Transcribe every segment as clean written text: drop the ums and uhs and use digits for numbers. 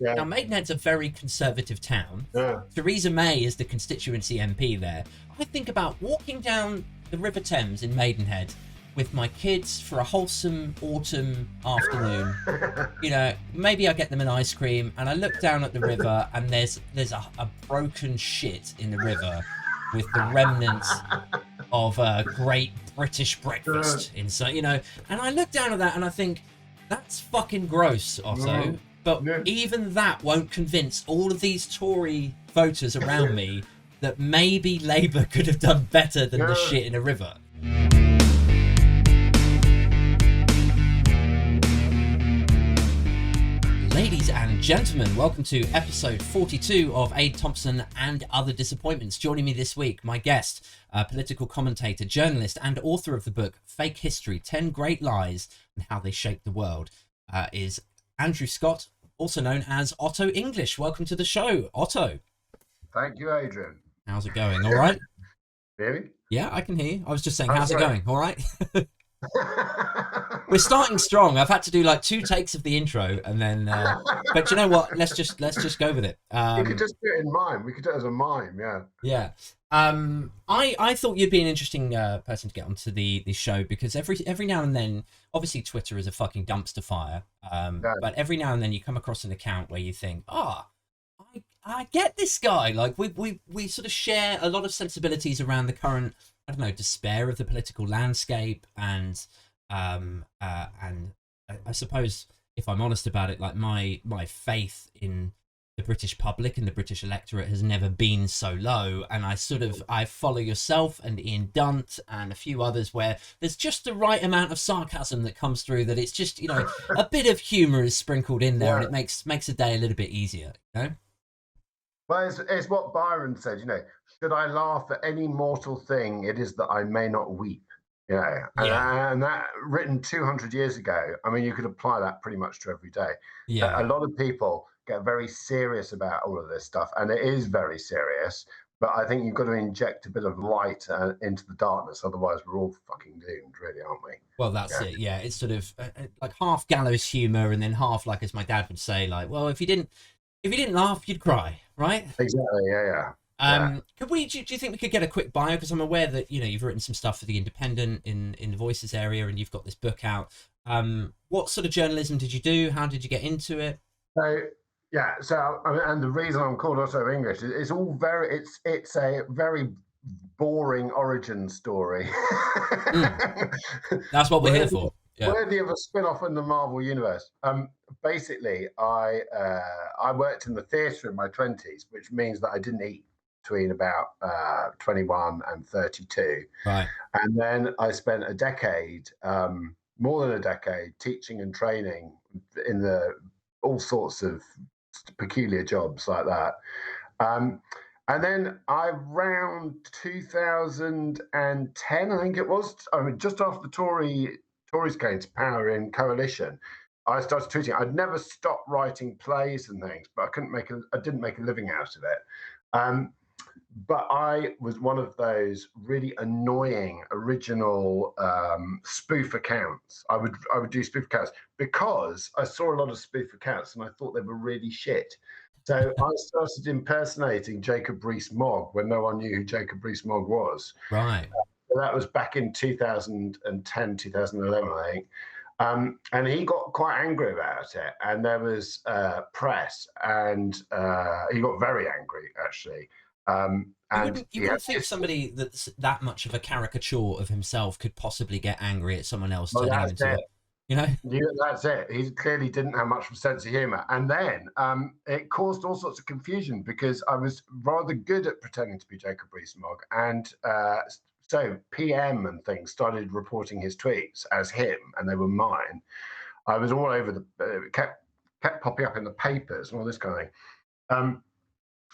Yeah, Now, Maidenhead's a very conservative town. yeah. Theresa May is the constituency MP there. I think about walking down the River Thames in Maidenhead with my kids for a wholesome autumn afternoon. You know, maybe I get them an ice cream, and I look down at the river, and there's a broken shit in the river with the remnants of a great British Uh, breakfast inside, you know. And I look down at that and I think, that's fucking gross, Otto. mm, But yeah. even that won't convince all of these Tory voters around me that maybe Labour could have done better than the Yeah. shit in a river. Ladies and gentlemen, welcome to episode 42 of Thompson and Other Disappointments. Joining me this week, my guest, political commentator, journalist, and author of the book Fake History, 10 Great Lies and How They Shaped the World, is Andrew Scott, also known as Otto English. Welcome to the show, Otto. Thank you, Adrian. How's it going? All right? Really? Yeah, I can hear you. I was just saying, Oh, how's it sorry. going? All right? We're starting strong. I've had to do like 2 takes of the intro, and then. But you know what? Let's just go with it. You could just do it in mime. We could do it as a mime, yeah. Yeah. I thought you'd be an interesting person to get onto the show because every now and then, obviously Twitter is a fucking dumpster fire. Yeah. But every now and then you come across an account where you think, I get this guy. Like we sort of share a lot of sensibilities around the current, I don't know, despair of the political landscape, and I suppose, if I'm honest about it, like my faith in the British public and the British electorate has never been so low. And I follow yourself and Ian Dunt and a few others where there's just the right amount of sarcasm that comes through, that it's just, you know, a bit of humor is sprinkled in there, Yeah. and it makes a day a little bit easier, you know? Well, it's what Byron said, should I laugh at any mortal thing, it is that I may not weep. Yeah. And that written 200 years ago, I mean, you could apply that pretty much to every day. A Yeah. lot of people get very serious about all of this stuff, and it is very serious. But I think you've got to inject a bit of light into the darkness. Otherwise, we're all fucking doomed, really, aren't we? Well, that's Yeah. it. Yeah, it's sort of like half gallows humor, and then half, like, as my dad would say, like, well, if you didn't laugh, you'd cry, right? Exactly. Yeah. Yeah. Could we? Do you think we could get a quick bio? Because I'm aware that, you know, you've written some stuff for the Independent in the Voices area, and you've got this book out. What sort of journalism did you do? How did you get into it? So yeah, so I mean, and the reason I'm called Otto English is it's all very it's a very boring origin story. Mm, that's what we're here worthy, for. Yeah. worthy of a spin-off in the Marvel universe. Basically, I worked in the theatre in my 20s, which means that I didn't eat between about 21 and 32. Right. And then I spent a decade, more than a decade, teaching and training in the all sorts of peculiar jobs like that. And then around 2010, I think it was, I mean, just after the Tories came to power in coalition, I started tweeting. I'd never stopped writing plays and things, but I didn't make a living out of it. But I was one of those really annoying original spoof accounts. I would do spoof accounts because I saw a lot of spoof accounts and I thought they were really shit. So I started impersonating Jacob Rees-Mogg when no one knew who Jacob Rees-Mogg was. Right. So that was back in 2010, 2011, I think. And he got quite angry about it, and there was press, and he got very angry, actually. And You he had wouldn't think this, somebody that's that much of a caricature of himself could possibly get angry at someone else well, turning him that's into it. a, you know? Yeah, that's it. He clearly didn't have much of a sense of humor. And then it caused all sorts of confusion because I was rather good at pretending to be Jacob Rees-Mogg. And so PM and things started reporting his tweets as him, and they were mine. I was all over kept popping up in the papers and all this kind of thing.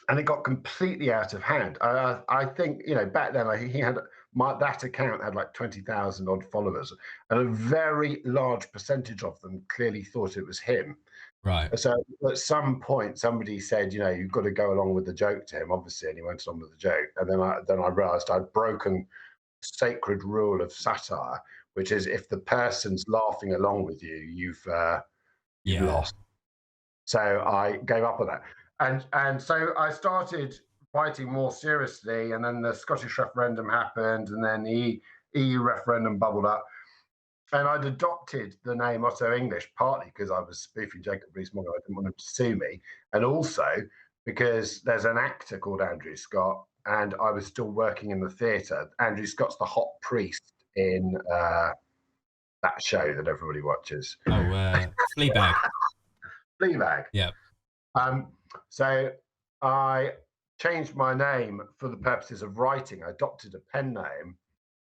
And it got completely out of hand. I think, back then he had that account had like 20,000 odd followers, and a very large percentage of them clearly thought it was him. Right. So at some point, somebody said, you've got to go along with the joke to him, obviously, and he went along with the joke. And then I realised I'd broken sacred rule of satire, which is if the person's laughing along with you, you've Yeah. lost. So I gave up on that. And so I started writing more seriously, and then the Scottish referendum happened, and then the EU referendum bubbled up. And I'd adopted the name Otto English partly because I was spoofing Jacob Rees-Mogg. I didn't want him to sue me, and also because there's an actor called Andrew Scott, and I was still working in the theatre. Andrew Scott's the hot priest in that show that everybody watches. Oh, Fleabag. Fleabag. Yeah. So I changed my name for the purposes of writing. I adopted a pen name,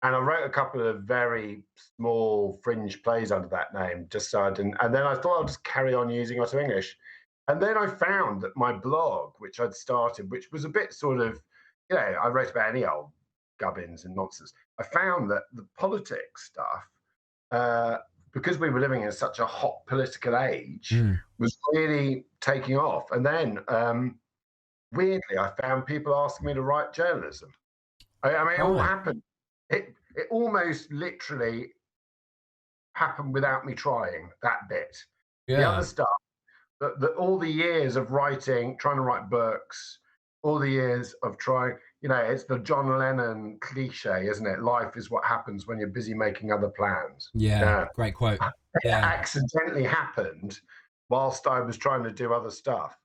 and I wrote a couple of very small fringe plays under that name, just so I didn't. And then I thought I'll just carry on using Otto English. And then I found that my blog, which I'd started, which was a bit sort of, I wrote about any old gubbins and nonsense. I found that the politics stuff, because we were living in such a hot political age, was really taking off. And then, weirdly, I found people asking me to write journalism. I mean, it all happened. It almost literally happened without me trying that bit. Yeah. The other stuff, all the years of writing, trying to write books, all the years of trying, it's the John Lennon cliche, isn't it? Life is what happens when you're busy making other plans. Yeah, great quote. It accidentally happened whilst I was trying to do other stuff.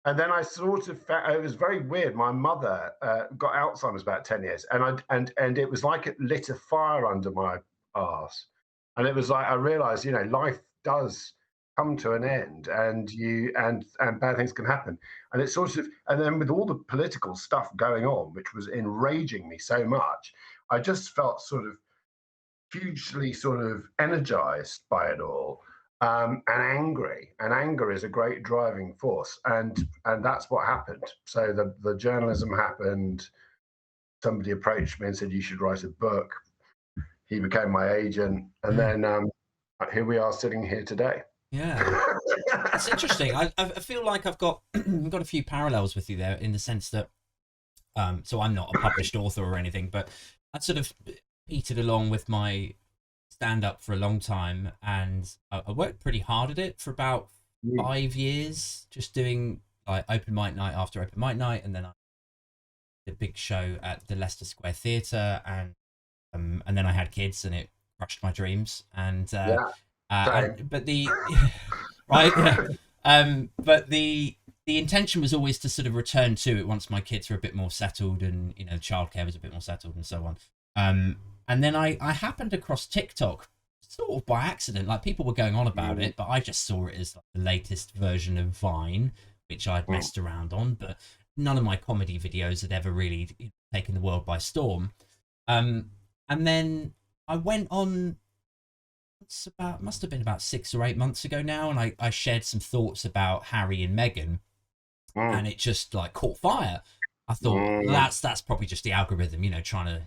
And then I sort of it was very weird. My mother got Alzheimer's about 10 years, and it was like it lit a fire under my arse. And it was like I realized, life does come to an end, and bad things can happen. And it's sort of, and then with all the political stuff going on, which was enraging me so much, I just felt sort of hugely sort of energized by it all. And angry, and anger is a great driving force, and that's what happened. So the journalism happened. Somebody approached me and said you should write a book. He became my agent, and then here we are sitting here today. Yeah, it's interesting. I feel like I've got a few parallels with you there in the sense that, so I'm not a published author or anything, but I sort of petered along with my stand up for a long time, and I worked pretty hard at it for about 5 years, just doing like open mic night after open mic night, and then I did a big show at the Leicester Square Theatre, and then I had kids, and it crushed my dreams. And but the but the intention was always to sort of return to it once my kids were a bit more settled, and childcare was a bit more settled, and so on. And then I happened across TikTok sort of by accident. Like, people were going on about it, but I just saw it as like the latest version of Vine, which I'd messed around on, but none of my comedy videos had ever really taken the world by storm. And then I went on, must have been about 6 or 8 months ago now, and I shared some thoughts about Harry and Meghan, and it just like caught fire. I thought that's probably just the algorithm, trying to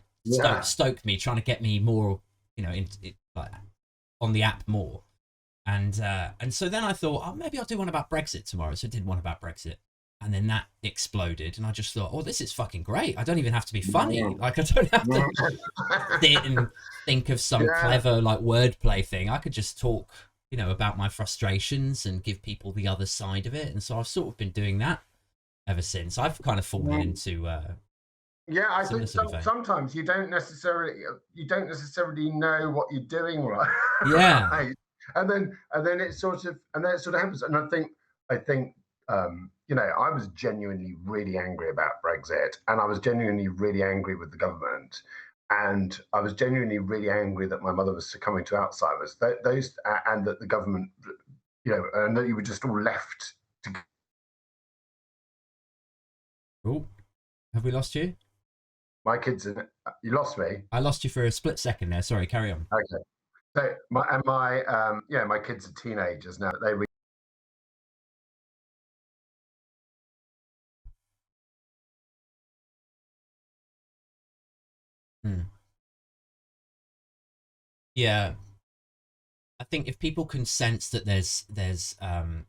stoke me, trying to get me more, like on the app more. And so then I thought, maybe I'll do one about Brexit tomorrow. So I did one about Brexit, and then that exploded, and I just thought, this is fucking great. I don't even have to be funny. Like, I don't have to sit and think of some clever like wordplay thing. I could just talk, about my frustrations and give people the other side of it. And so I've sort of been doing that ever since. I've kind of fallen into I think sometimes you don't necessarily know what you're doing, right? Yeah. Right? And then it sort of happens. And I think I was genuinely really angry about Brexit, and I was genuinely really angry with the government, and I was genuinely really angry that my mother was succumbing to Alzheimer's. And that the government, and that you were just all left to. Oh, have we lost you? My kids, you lost me. I lost you for a split second there. Sorry, carry on. Okay. So my kids are teenagers now. They read. Yeah, I think if people can sense that there's in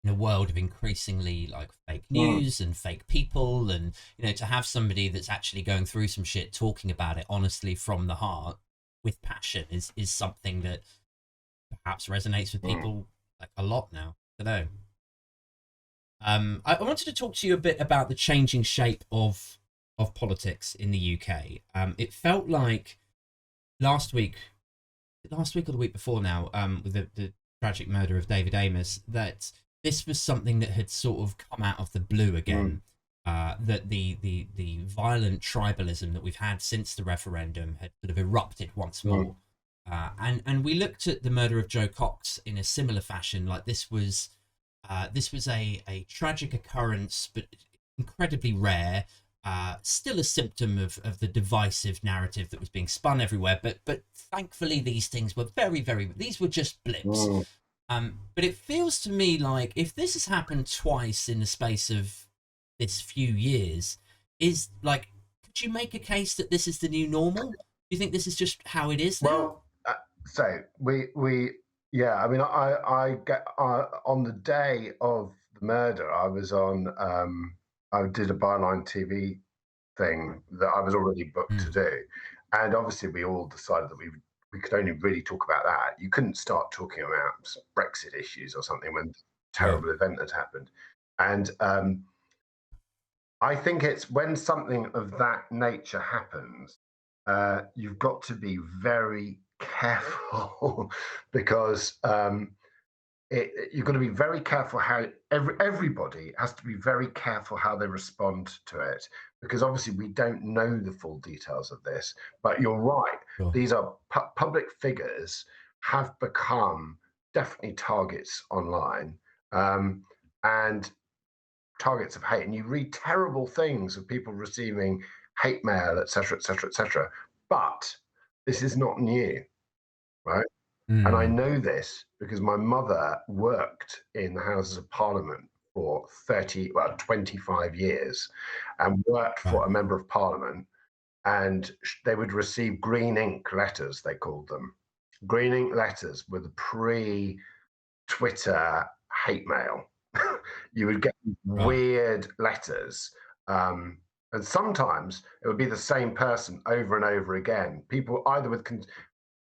a world of increasingly like fake news and fake people, and to have somebody that's actually going through some shit talking about it honestly from the heart with passion is something that perhaps resonates with people like a lot now. don't know. I wanted to talk to you a bit about the changing shape of politics in the UK. It felt like last week or the week before now, with the tragic murder of David Amos, that this was something that had sort of come out of the blue again. That the violent tribalism that we've had since the referendum had sort of erupted once more. And we looked at the murder of Joe Cox in a similar fashion. Like this was a tragic occurrence, but incredibly rare. Still a symptom of the divisive narrative that was being spun everywhere. But thankfully, these things were these were just blips. But it feels to me like if this has happened twice in the space of this few years, is like, could you make a case that this is the new normal? Do you think this is just how it is now? Well, so yeah, I mean, I get on the day of the murder, I was on, I did a Byline TV thing that I was already booked to do. And obviously we all decided that we could only really talk about that. You couldn't start talking about Brexit issues or something when a terrible event had happened. And I think it's when something of that nature happens, you've got to be very careful because you've got to be very careful how everybody has to be very careful how they respond to it, because obviously we don't know the full details of this. But you're right; these are public figures have become definitely targets online, and targets of hate. And you read terrible things of people receiving hate mail, etc., etc., etc. But this is not new, right? And I know this because my mother worked in the Houses of Parliament for 25 years and worked for a member of Parliament, and they would receive green ink letters, they called them. Green ink letters were the pre-Twitter hate mail. You would get weird letters, and sometimes it would be the same person over and over again. People either with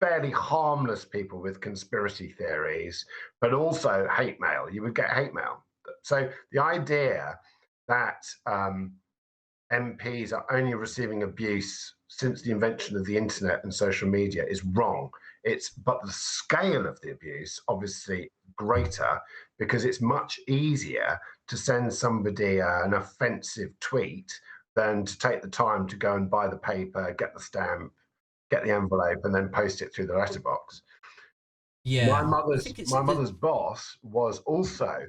fairly harmless people with conspiracy theories, but also hate mail. You would get hate mail. So the idea that MPs are only receiving abuse since the invention of the internet and social media is wrong. But the scale of the abuse obviously greater, because it's much easier to send somebody an offensive tweet than to take the time to go and buy the paper, get the stamp, get the envelope, and then post it through the letterbox. My mother's boss was also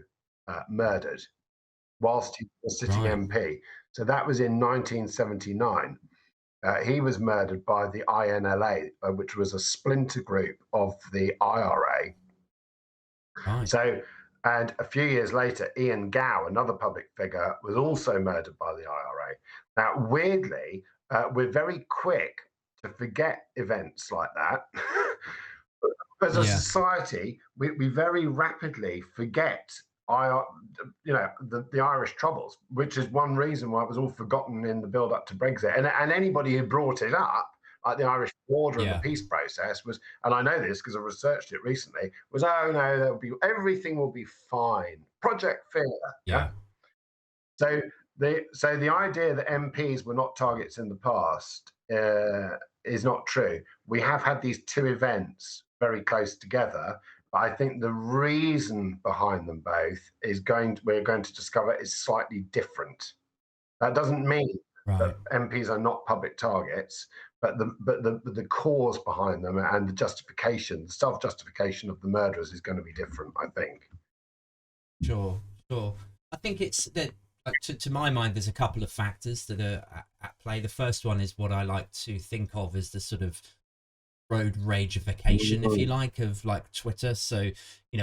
murdered whilst he was sitting MP. So that was in 1979. He was murdered by the INLA, which was a splinter group of the IRA. So, and a few years later, Ian Gow, another public figure, was also murdered by the IRA. Now, weirdly, we're very quick to forget events like that. As a society, we very rapidly forget the Irish Troubles, which is one reason why it was all forgotten in the build-up to Brexit. And anybody who brought it up, like the Irish border and the peace process, was, and I know this because I researched it recently, was, oh no, everything will be fine. Project Fear. So the idea that MPs were not targets in the past is not true. We have had these two events very close together, but I think the reason behind them both we're going to discover is slightly different. That doesn't mean that MPs are not public targets, but the cause behind them and the justification, the self-justification of the murderers is going to be different, I think. Sure. I think it's that, to my mind, there's a couple of factors that are at play. The first one is what I like to think of as the sort of road ragification, if you like, of like Twitter. So,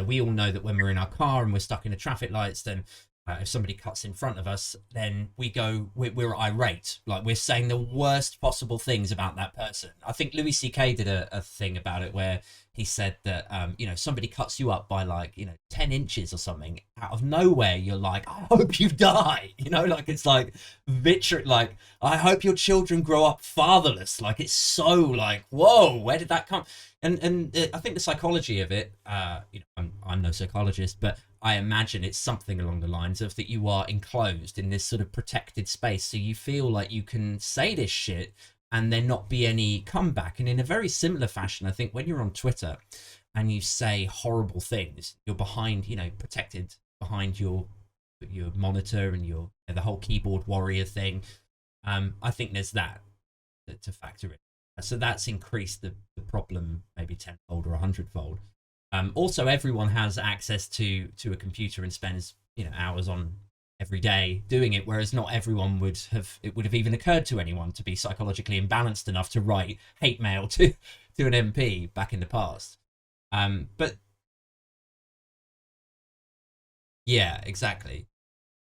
we all know that when we're in our car and we're stuck in the traffic lights, then if somebody cuts in front of us, then we're irate, like we're saying the worst possible things about that person. I think Louis C.K. did a thing about it where he said that somebody cuts you up by 10 inches or something out of nowhere, you're like, I hope you die, like it's like vitriol, like I hope your children grow up fatherless. Like it's so like, whoa, where did that come? And I think the psychology of it, I'm no psychologist, but I imagine it's something along the lines of that you are enclosed in this sort of protected space, so you feel like you can say this shit and there not be any comeback. And in a very similar fashion, I think when you're on Twitter and you say horrible things, you're behind, protected behind your monitor and your the whole keyboard warrior thing. I think there's that to factor in. So that's increased the problem maybe tenfold or 100-fold. Also, everyone has access to a computer and spends hours on every day doing it, whereas not everyone would have even occurred to anyone to be psychologically imbalanced enough to write hate mail to an MP back in the past. But yeah, exactly.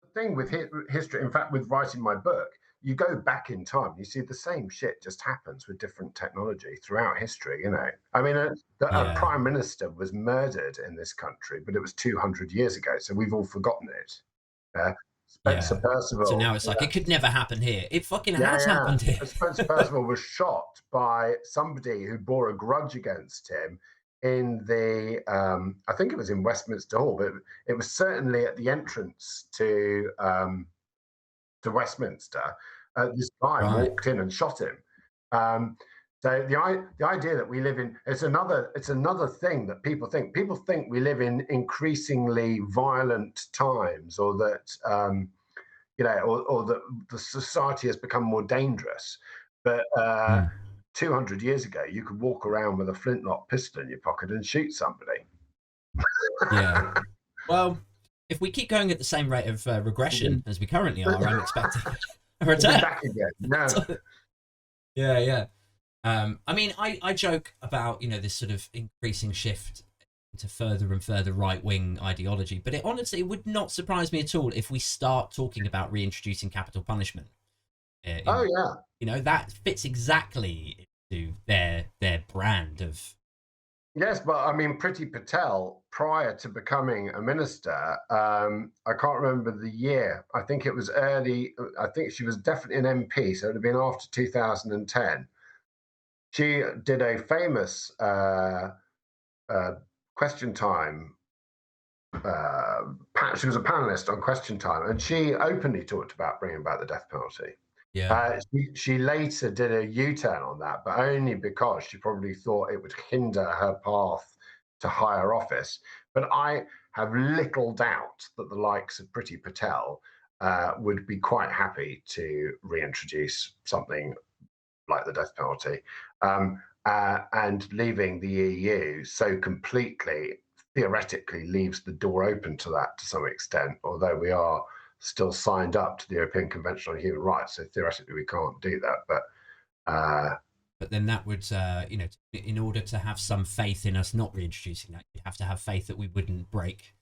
The thing with history, in fact, with writing my book, you go back in time, you see the same shit just happens with different technology throughout history. I mean, a prime minister was murdered in this country, but it was 200 years ago, so we've all forgotten it. Spencer Perceval. So now it's like it could never happen here. It fucking has happened here. Spencer Perceval was shot by somebody who bore a grudge against him in the I think it was in Westminster Hall, but it was certainly at the entrance to Westminster. This guy walked in and shot him. So the idea that we live in it's another thing that people think. People think we live in increasingly violent times, or that or that the society has become more dangerous. But 200 years ago, you could walk around with a flintlock pistol in your pocket and shoot somebody. Yeah. Well, if we keep going at the same rate of regression as we currently are, I'm expecting a return. Back again. No. Yeah. I mean, I joke about this sort of increasing shift into further and further right-wing ideology, but it honestly would not surprise me at all if we start talking about reintroducing capital punishment. That fits exactly into their brand of. Yes, but I mean, Priti Patel, prior to becoming a minister, I can't remember the year. I think it was early. I think she was definitely an MP, so it would have been after 2010. She did a famous Question Time. She was a panelist on Question Time, and she openly talked about bringing back the death penalty. Yeah. She later did a U-turn on that, but only because she probably thought it would hinder her path to higher office. But I have little doubt that the likes of Priti Patel would be quite happy to reintroduce something like the death penalty. And leaving the EU so completely, theoretically, leaves the door open to that to some extent, although we are still signed up to the European Convention on Human Rights, so theoretically we can't do that. But then that would, in order to have some faith in us not reintroducing that, you'd have to have faith that we wouldn't break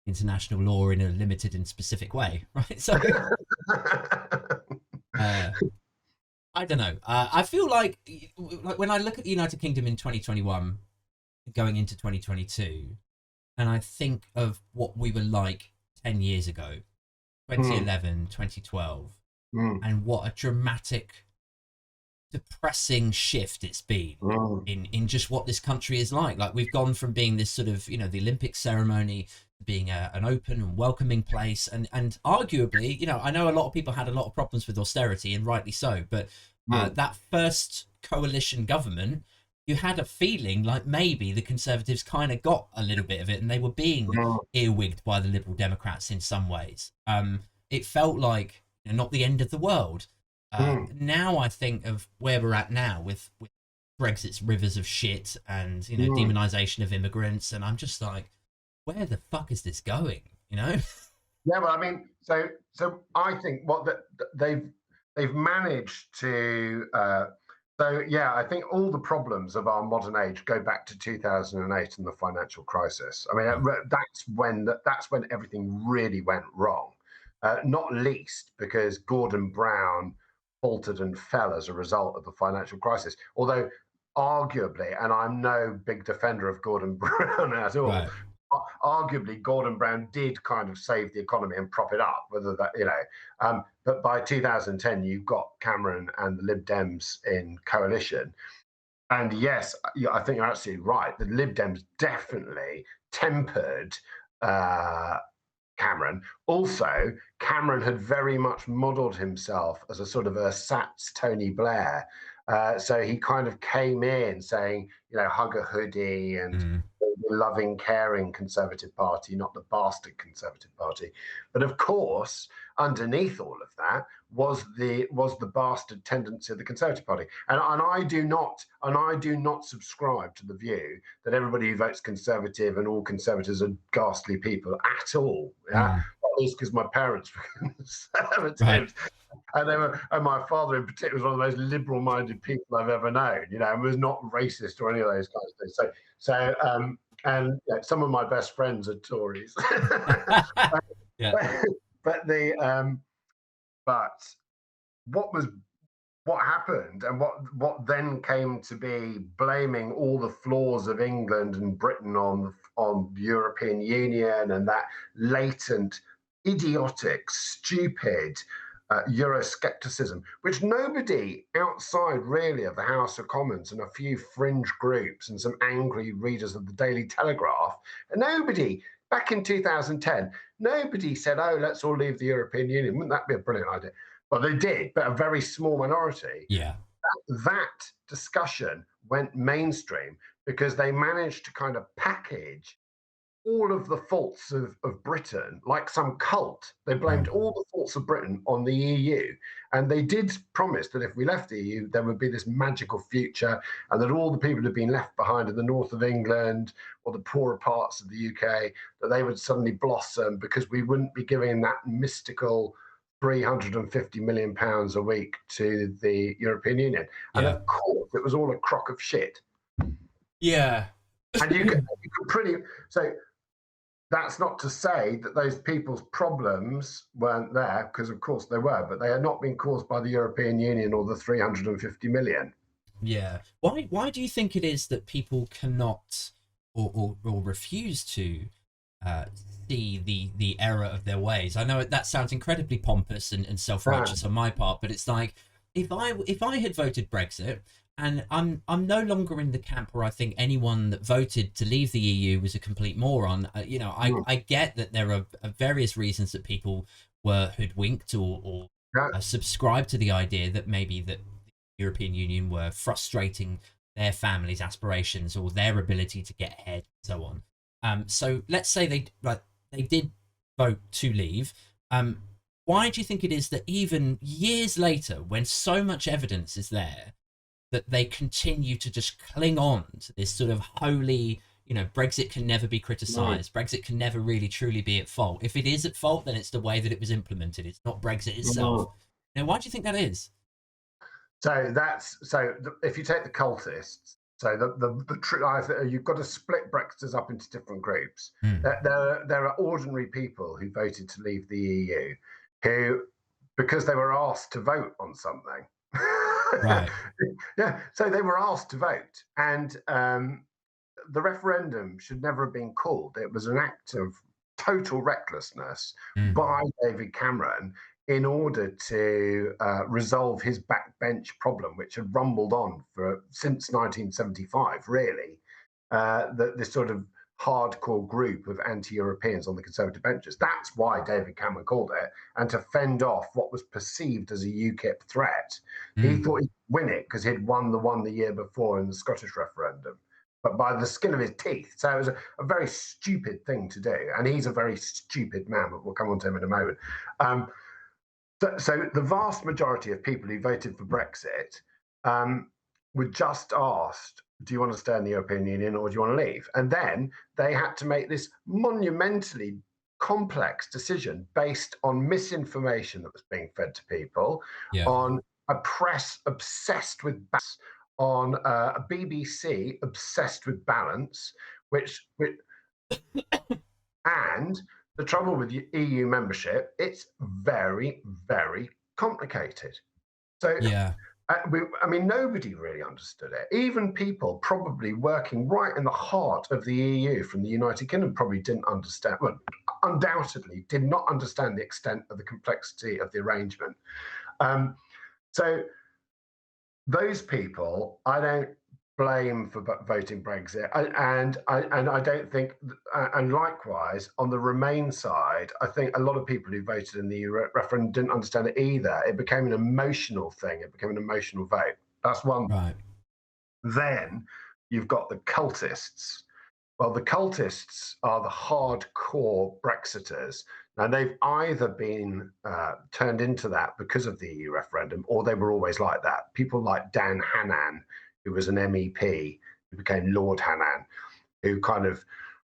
international law in a limited and specific way, right? So, I don't know. I feel like when I look at the United Kingdom in 2021, going into 2022, and I think of what we were like 10 years ago, 2011, 2012, and what a dramatic, depressing shift it's been in just what this country is like. Like, we've gone from being this sort of, the Olympic ceremony to being an open and welcoming place. And arguably, I know a lot of people had a lot of problems with austerity, and rightly so, but that first coalition government, you had a feeling like maybe the Conservatives kind of got a little bit of it, and they were being earwigged by the Liberal Democrats in some ways. It felt like not the end of the world. Now I think of where we're at now with Brexit's rivers of shit and demonization of immigrants, and I'm just like, where the fuck is this going? Yeah, well, I mean, so I think what they've managed to. I think all the problems of our modern age go back to 2008 and the financial crisis. I mean, that's when everything really went wrong. Not least because Gordon Brown faltered and fell as a result of the financial crisis. Although, arguably, and I'm no big defender of Gordon Brown at all. Right. Arguably, Gordon Brown did kind of save the economy and prop it up. Whether that, but by 2010, you've got Cameron and the Lib Dems in coalition. And yes, I think you're absolutely right. The Lib Dems definitely tempered Cameron. Also, Cameron had very much modelled himself as a sort of a Sats Tony Blair. So he kind of came in saying, hug a hoodie and the loving, caring Conservative Party, not the bastard Conservative Party. But of course, underneath all of that was the bastard tendency of the Conservative Party. And I do not subscribe to the view that everybody who votes Conservative and all Conservatives are ghastly people at all. Yeah, at least because my parents were Conservatives. Right. And my father in particular was one of the most liberal-minded people I've ever known, and was not racist or any of those kinds of things. And some of my best friends are Tories. Yeah. But what happened and what then came to be blaming all the flaws of England and Britain on the European Union and that latent, idiotic, stupid Euroscepticism, which nobody outside really of the House of Commons and a few fringe groups and some angry readers of the Daily Telegraph, and nobody back in 2010, nobody said, "Oh, let's all leave the European Union." Wouldn't that be a brilliant idea? Well, they did, but a very small minority. Yeah. That discussion went mainstream because they managed to kind of package all of the faults of Britain like some cult. They blamed all the faults of Britain on the EU. And they did promise that if we left the EU, there would be this magical future and that all the people who'd been left behind in the north of England or the poorer parts of the UK, that they would suddenly blossom because we wouldn't be giving that mystical £350 million a week to the European Union. And of course, it was all a crock of shit. Yeah. And you could so that's not to say that those people's problems weren't there, because of course they were, but they had not been caused by the European Union or the 350 million. Yeah. Why do you think it is that people cannot or refuse to see the error of their ways? I know that sounds incredibly pompous and self-righteous on my part, but it's like if I had voted Brexit, and I'm no longer in the camp where I think anyone that voted to leave the EU was a complete moron. I get that there are various reasons that people were hoodwinked or subscribed to the idea that maybe that the European Union were frustrating their families' aspirations or their ability to get ahead and so on. So let's say they did vote to leave. Why do you think it is that even years later, when so much evidence is there, that they continue to just cling on to this sort of holy, Brexit can never be criticised. Brexit can never really truly be at fault. If it is at fault, then it's the way that it was implemented. It's not Brexit itself. Why do you think that is? So if you take the cultists, you've got to split Brexiters up into different groups. There are ordinary people who voted to leave the EU, who, because they were asked to vote on something. Right. Yeah, so they were asked to vote, and the referendum should never have been called. It was an act of total recklessness by David Cameron in order to resolve his backbench problem, which had rumbled on since 1975, really. This sort of hardcore group of anti-Europeans on the Conservative benches. That's why David Cameron called it, and to fend off what was perceived as a UKIP threat. He thought he'd win it because he'd won the one the year before in the Scottish referendum, but by the skin of his teeth. So it was a very stupid thing to do, and he's a very stupid man, but we'll come on to him in a moment. So the vast majority of people who voted for Brexit were just asked, do you want to stay in the European Union or do you want to leave? And then they had to make this monumentally complex decision based on misinformation that was being fed to people, on a press obsessed with balance, on a BBC obsessed with balance, which and the trouble with EU membership, it's very, very complicated. So nobody really understood it. Even people probably working right in the heart of the EU from the United Kingdom probably didn't understand, well, undoubtedly did not understand the extent of the complexity of the arrangement. So those people, I don't blame for voting Brexit, and I don't think, and likewise on the Remain side, I think a lot of people who voted in the referendum didn't understand it either. It became an emotional thing. It became an emotional vote. That's one. Right. Then you've got the cultists. Well, the cultists are the hardcore Brexiters. Now, they've either been turned into that because of the EU referendum, or they were always like that. People like Dan Hannan, who was an MEP, who became Lord Hannan, who kind of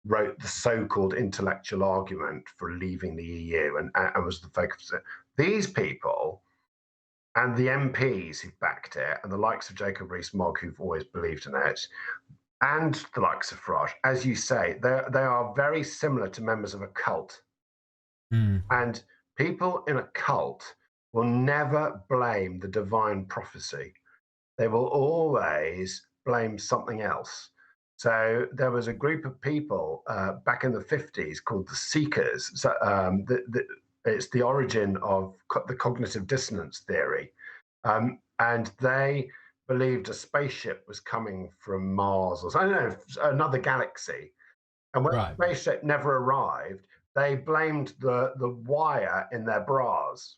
wrote the so-called intellectual argument for leaving the EU and was the focus of it. These people and the MPs who backed it, and the likes of Jacob Rees-Mogg, who've always believed in it, and the likes of Farage, as you say, they are very similar to members of a cult. And people in a cult will never blame the divine prophecy. They will always blame something else. So there was a group of people back in the 50s called the Seekers. So, it's the origin of the cognitive dissonance theory. And they believed a spaceship was coming from Mars or I don't know, another galaxy. And when the spaceship never arrived, they blamed the wire in their bras.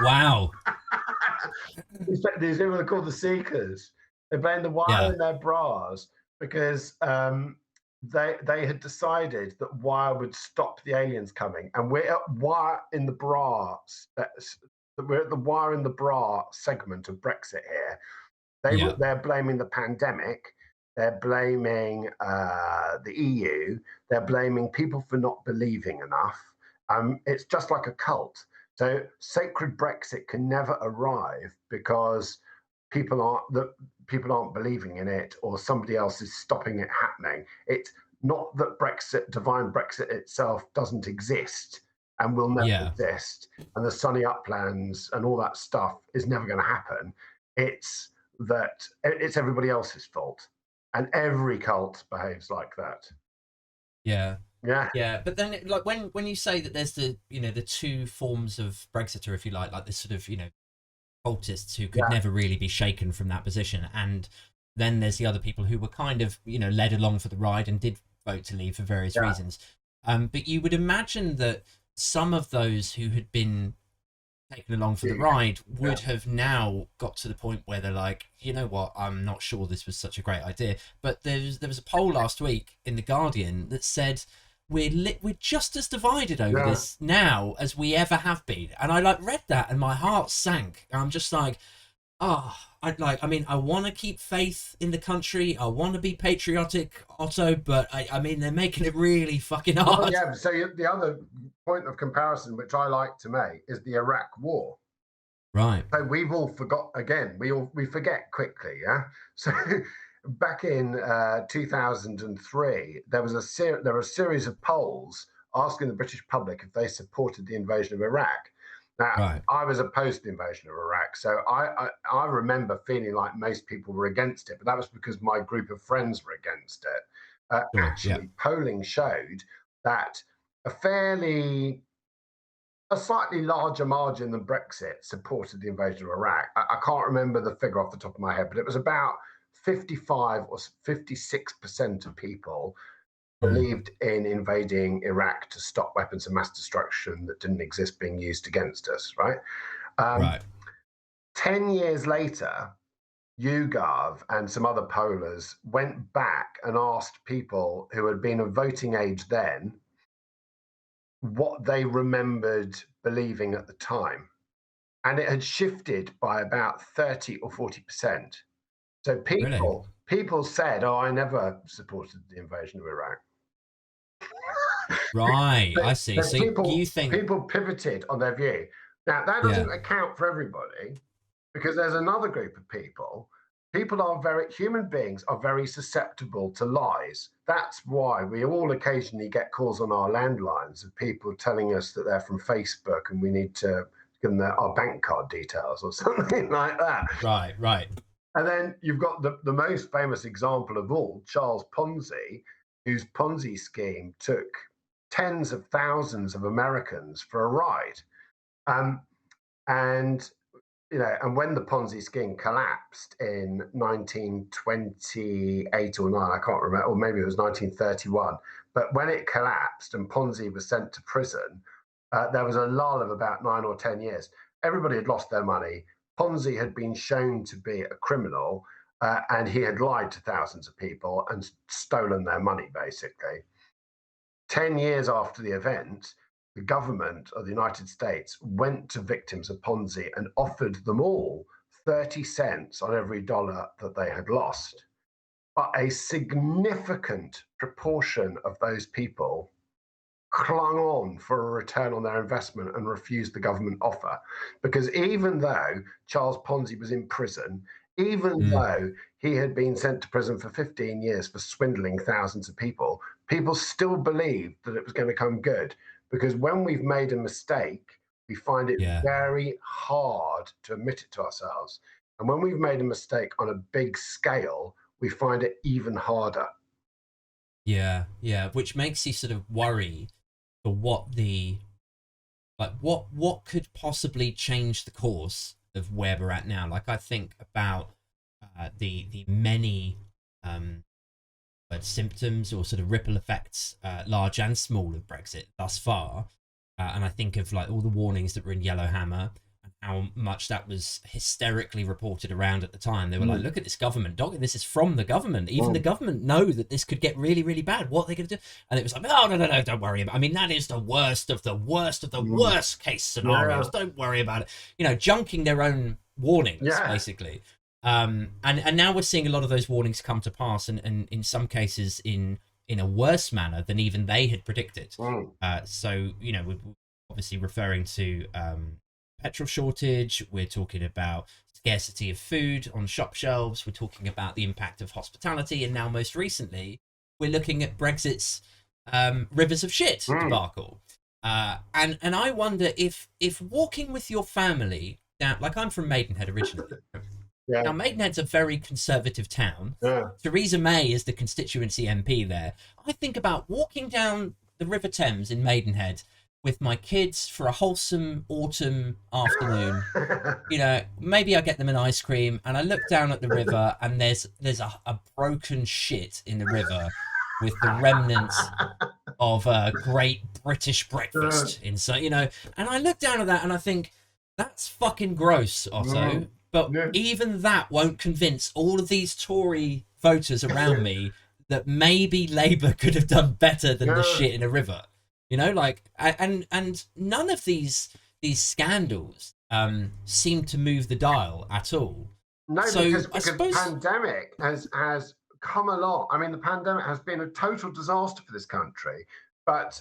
Wow. These people are called the Seekers. They blamed the wire in their bras because they had decided that wire would stop the aliens coming, and we're at wire in the bra. We're at the wire in the bra segment of Brexit here. They're blaming the pandemic. They're blaming the EU. They're blaming people for not believing enough. It's just like a cult. So sacred Brexit can arrive arrive because people aren't believing in it, or somebody else is stopping it happening. It's not that divine Brexit itself doesn't exist and will never exist, and the sunny uplands and all that stuff is never going to happen. It's that it's everybody else's fault, and every cult behaves like that. Yeah. But then, like when you say that there's the two forms of Brexiter, if you like this sort of cultists who could never really be shaken from that position, and then there's the other people who were kind of led along for the ride and did vote to leave for various reasons. But you would imagine that some of those who had been taken along for the ride would have now got to the point where they're like, you know what, I'm not sure this was such a great idea. But there was a poll last week in The Guardian that said we're just as divided over this now as we ever have been. And I read that and my heart sank. I'm just like, I want to keep faith in the country. I want to be patriotic, Otto, but I mean, they're making it really fucking hard. Well, so the other point of comparison, which I like to make, is the Iraq War. Right. So we've all forgot again. We forget quickly. Yeah. So back in 2003, there were a series of polls asking the British public if they supported the invasion of Iraq. Now, I was opposed to the invasion of Iraq, so I remember feeling like most people were against it, but that was because my group of friends were against it. Polling showed that a slightly larger margin than Brexit supported the invasion of Iraq. I can't remember the figure off the top of my head, but it was about 55 or 56% of people believed in invading Iraq to stop weapons of mass destruction that didn't exist being used against us, right? 10 years later, YouGov and some other pollers went back and asked people who had been of voting age then what they remembered believing at the time. And it had shifted by about 30 or 40%. So people said, oh, I never supported the invasion of Iraq. Right, I see. So you think people pivoted on their view. Now, that doesn't account for everybody, because there's another group of people. Human beings are very susceptible to lies. That's why we all occasionally get calls on our landlines of people telling us that they're from Facebook and we need to give them our bank card details or something like that. Right. And then you've got the most famous example of all, Charles Ponzi, whose Ponzi scheme took tens of thousands of Americans for a ride. And and when the Ponzi scheme collapsed in 1928 or 9, I can't remember, or maybe it was 1931, but when it collapsed and Ponzi was sent to prison, there was a lull of about 9 or 10 years. Everybody had lost their money. Ponzi had been shown to be a criminal, and he had lied to thousands of people and stolen their money, basically. 10 years after the event, the government of the United States went to victims of Ponzi and offered them all 30 cents on every dollar that they had lost. But a significant proportion of those people clung on for a return on their investment and refused the government offer. Because even though Charles Ponzi was in prison, even though he had been sent to prison for 15 years for swindling thousands of people, people still believed that it was going to come good. Because when we've made a mistake, we find it very hard to admit it to ourselves. And when we've made a mistake on a big scale, we find it even harder. Yeah, which makes you sort of worry for what what could possibly change the course of where we're at now. Like, I think about the many symptoms or sort of ripple effects, large and small, of Brexit thus far, and I think of like all the warnings that were in Yellowhammer and how much that was hysterically reported around at the time. They were like, look at this government, this is from the government. Even the government know that this could get really, really bad. What are they going to do? And it was like, oh, no, don't worry about it. I mean, that is the worst of the worst of the worst case scenarios. Don't worry about it. Junking their own warnings, basically. And now we're seeing a lot of those warnings come to pass, and in some cases in a worse manner than even they had predicted. So, we're obviously referring to petrol shortage. We're talking about scarcity of food on shop shelves. We're talking about the impact of hospitality. And now most recently, we're looking at Brexit's rivers of shit debacle. And I wonder if walking with your family down, like, I'm from Maidenhead originally. Now, Maidenhead's a very conservative town. Theresa May is the constituency MP there. I think about walking down the River Thames in Maidenhead with my kids for a wholesome autumn afternoon. Maybe I get them an ice cream, and I look down at the river, and there's a broken shit in the river with the remnants of a great British breakfast inside, and I look down at that and I think, that's fucking gross, Otto. But even that won't convince all of these Tory voters around me that maybe Labour could have done better than the shit in a river. And none of these scandals seem to move the dial at all. No, so because the pandemic has come along. I mean, the pandemic has been a total disaster for this country, but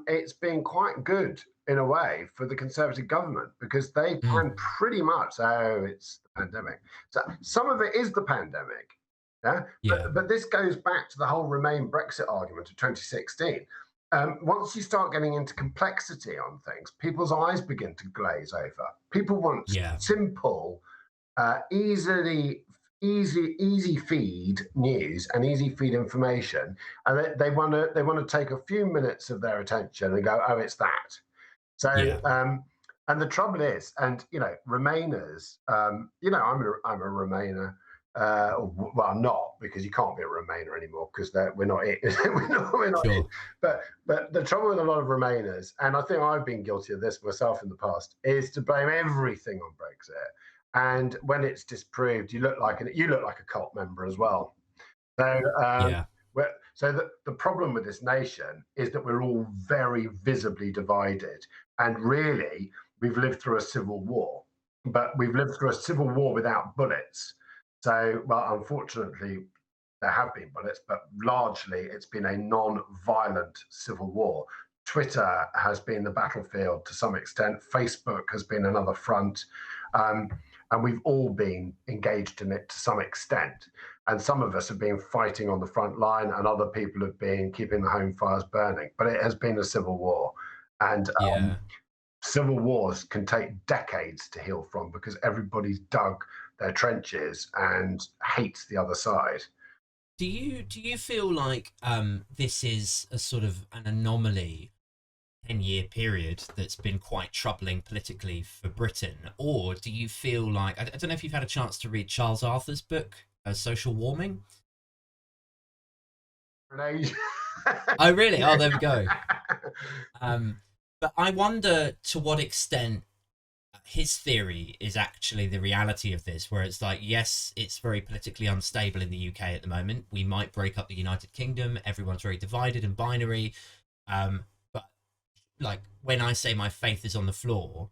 it's been quite good in a way for the Conservative government, because they can pretty much say, it's the pandemic. So some of it is the pandemic. But this goes back to the whole Remain Brexit argument of 2016. Once you start getting into complexity on things, people's eyes begin to glaze over. People want simple, easy feed news and easy feed information, and they want to take a few minutes of their attention and go, oh, it's that. So, and the trouble is, and Remainers, I'm a Remainer. Well, I'm not, because you can't be a Remainer anymore, because we're not it. we're not it. But the trouble with a lot of Remainers, and I think I've been guilty of this myself in the past, is to blame everything on Brexit. And when it's disproved, you look like a cult member as well. So So the problem with this nation is that we're all very visibly divided. And really, we've lived through a civil war, but we've lived through a civil war without bullets. So, well, unfortunately, there have been bullets, but largely it's been a non-violent civil war. Twitter has been the battlefield to some extent. Facebook has been another front. And we've all been engaged in it to some extent. And some of us have been fighting on the front line, and other people have been keeping the home fires burning. But it has been a civil war. And civil wars can take decades to heal from, because everybody's dug their trenches and hates the other side. Do you feel like this is a sort of an anomaly 10-year period that's been quite troubling politically for Britain? Or do you feel like, I don't know if you've had a chance to read Charles Arthur's book, Social Warming? Renee. Oh, really? Oh, there we go. But I wonder to what extent his theory is actually the reality of this, where it's like, yes, it's very politically unstable in the UK at the moment. We might break up the United Kingdom. Everyone's very divided and binary. But like when I say my faith is on the floor,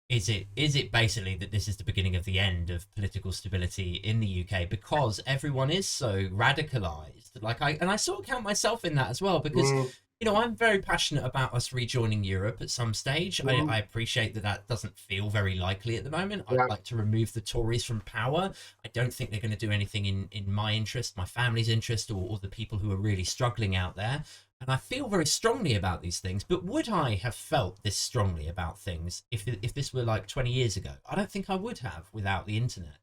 is it basically that this is the beginning of the end of political stability in the UK because everyone is so radicalized? Like I sort of count myself in that as well, because I'm very passionate about us rejoining Europe at some stage. I appreciate that doesn't feel very likely at the moment. I'd like to remove the Tories from power. I don't think they're going to do anything in my interest, my family's interest, or the people who are really struggling out there. And I feel very strongly about these things, but would I have felt this strongly about things if this were like 20 years ago? I don't think I would have without the internet.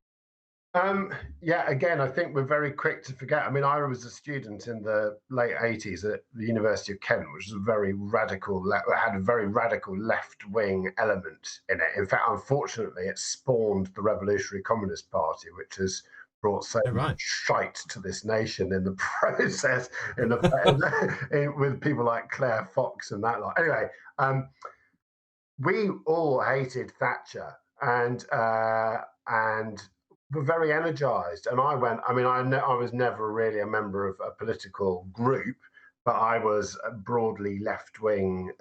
Yeah, again, I think we're very quick to forget. I mean, I was a student in the late 80s at the University of Kent, which was a very radical, had a very radical left-wing element in it. In fact, unfortunately, it spawned the Revolutionary Communist Party, which has brought so much shite to this nation in the process, with people like Claire Fox and that lot. Anyway, we all hated Thatcher and were very energized. And I was never really a member of a political group, but I was broadly left-wing,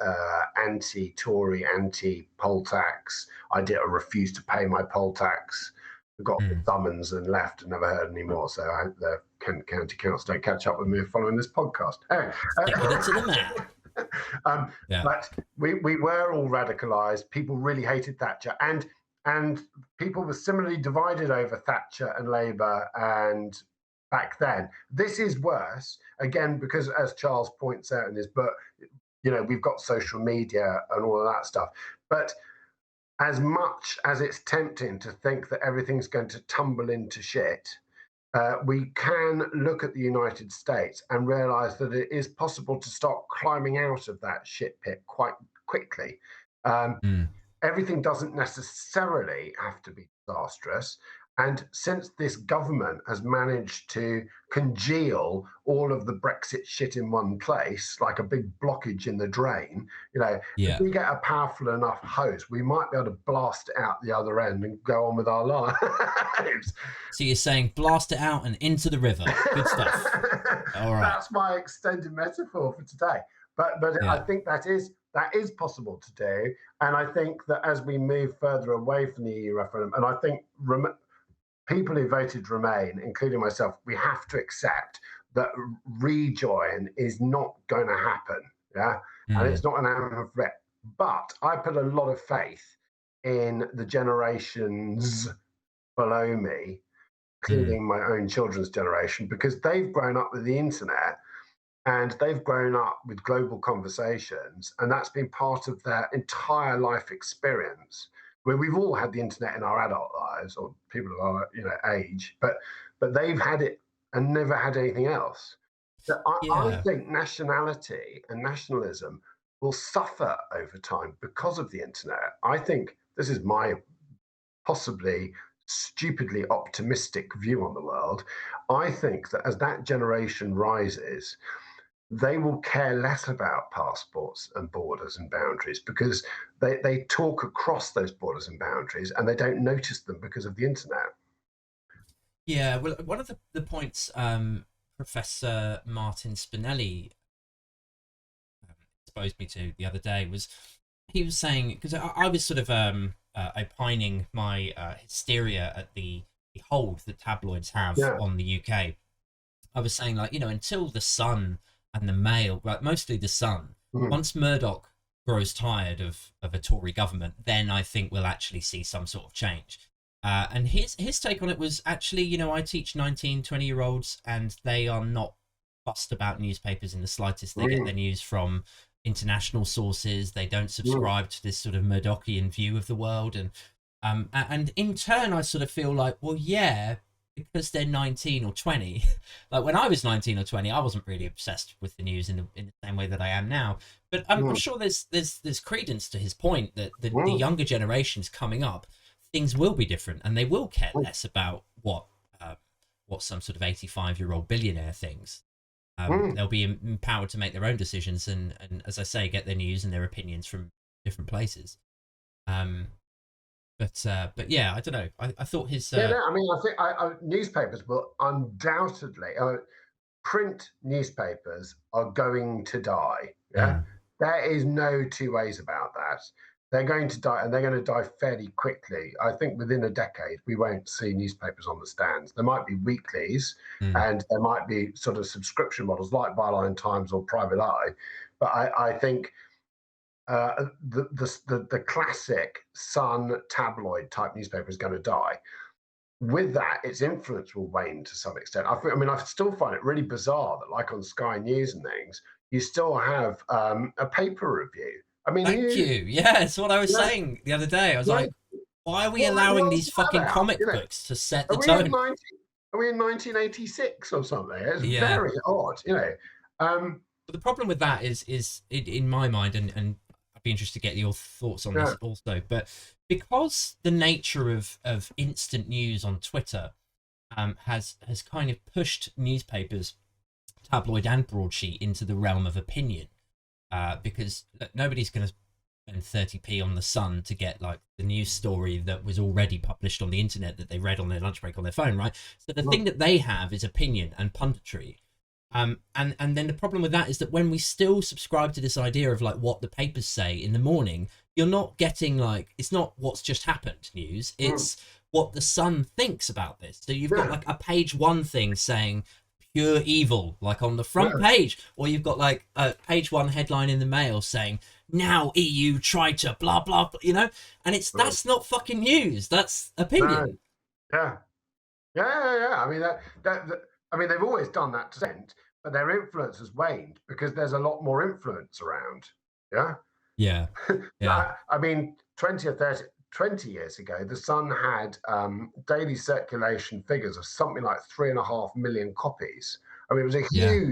anti-Tory, anti-poll tax. I refused to pay my poll tax. Got the summons and left and never heard any more. So the Kent County Council don't catch up with me following this podcast. Anyway, it to the man. But we were all radicalized. People really hated Thatcher, and people were similarly divided over Thatcher and Labour and back then. This is worse, again, because as Charles points out in his book, we've got social media and all of that stuff. But as much as it's tempting to think that everything's going to tumble into shit, we can look at the United States and realize that it is possible to start climbing out of that shit pit quite quickly. Everything doesn't necessarily have to be disastrous. And since this government has managed to congeal all of the Brexit shit in one place, like a big blockage in the drain, if we get a powerful enough hose, we might be able to blast it out the other end and go on with our lives. So you're saying blast it out and into the river. Good stuff. All right. That's my extended metaphor for today. But I think that is possible to do. And I think that as we move further away from the EU referendum, and I think people who voted Remain, including myself, we have to accept that rejoin is not going to happen. And it's not going to happen for it. But I put a lot of faith in the generations below me, including my own children's generation, because they've grown up with the internet and they've grown up with global conversations, and that's been part of their entire life experience. Where we've all had the internet in our adult lives, or people of our age, but they've had it and never had anything else. So I think nationality and nationalism will suffer over time because of the internet. I think this is my possibly stupidly optimistic view on the world. I think that as that generation rises, they will care less about passports and borders and boundaries because they talk across those borders and boundaries and they don't notice them because of the internet. Yeah, well, one of the points Professor Martin Spinelli exposed me to the other day was he was saying, because I was sort of opining my hysteria at the hold that tabloids have on the UK. I was saying, like, until the Sun and the Mail, like mostly the Sun, once Murdoch grows tired of a Tory government, then I think we'll actually see some sort of change. And his take on it was actually, I teach 19, 20-year-olds and they are not fussed about newspapers in the slightest. They get their news from international sources. They don't subscribe to this sort of Murdochian view of the world. And in turn, I sort of feel like, well, yeah, because they're 19 or 20. Like when I was 19 or 20, I wasn't really obsessed with the news in the same way that I am now. But I'm sure there's credence to his point that the younger generations coming up, things will be different, and they will care less about what some sort of 85-year-old billionaire thinks. They'll be empowered to make their own decisions, and as I say, get their news and their opinions from different places. But yeah, I don't know. I thought his I mean, I think newspapers will undoubtedly, print newspapers are going to die. Yeah, there is no two ways about that. They're going to die, and they're going to die fairly quickly. I think within a decade, we won't see newspapers on the stands. There might be weeklies, and there might be sort of subscription models like Byline Times or Private Eye. But I think the classic Sun tabloid type newspaper is going to die. With that, its influence will wane to some extent. I mean, I still find it really bizarre that, like on Sky News and things, you still have a paper review. I mean, thank you. Yeah, it's what I was saying the other day. I was like, why are we allowing these fucking comic books to set the tone? Are we in 1986 or something? It's very odd, But the problem with that is in my mind, and I'd be interested to get your thoughts on this also, but because the nature of instant news on Twitter has kind of pushed newspapers, tabloid and broadsheet, into the realm of opinion. Because nobody's going to spend 30p on the Sun to get like the news story that was already published on the internet that they read on their lunch break on their phone, right? So the thing that they have is opinion and punditry. And then the problem with that is that when we still subscribe to this idea of like what the papers say in the morning, you're not getting like, it's not what's just happened news, it's what the Sun thinks about this. So you've got like a page one thing saying pure evil, like on the front page, or you've got like a page one headline in the Mail saying now EU tried to blah blah, and it's that's not fucking news, that's opinion. Yeah. I mean I mean, they've always done that to extent, but their influence has waned because there's a lot more influence around. Yeah. I mean, 20 years ago, the Sun had daily circulation figures of something like 3.5 million copies. I mean, it was a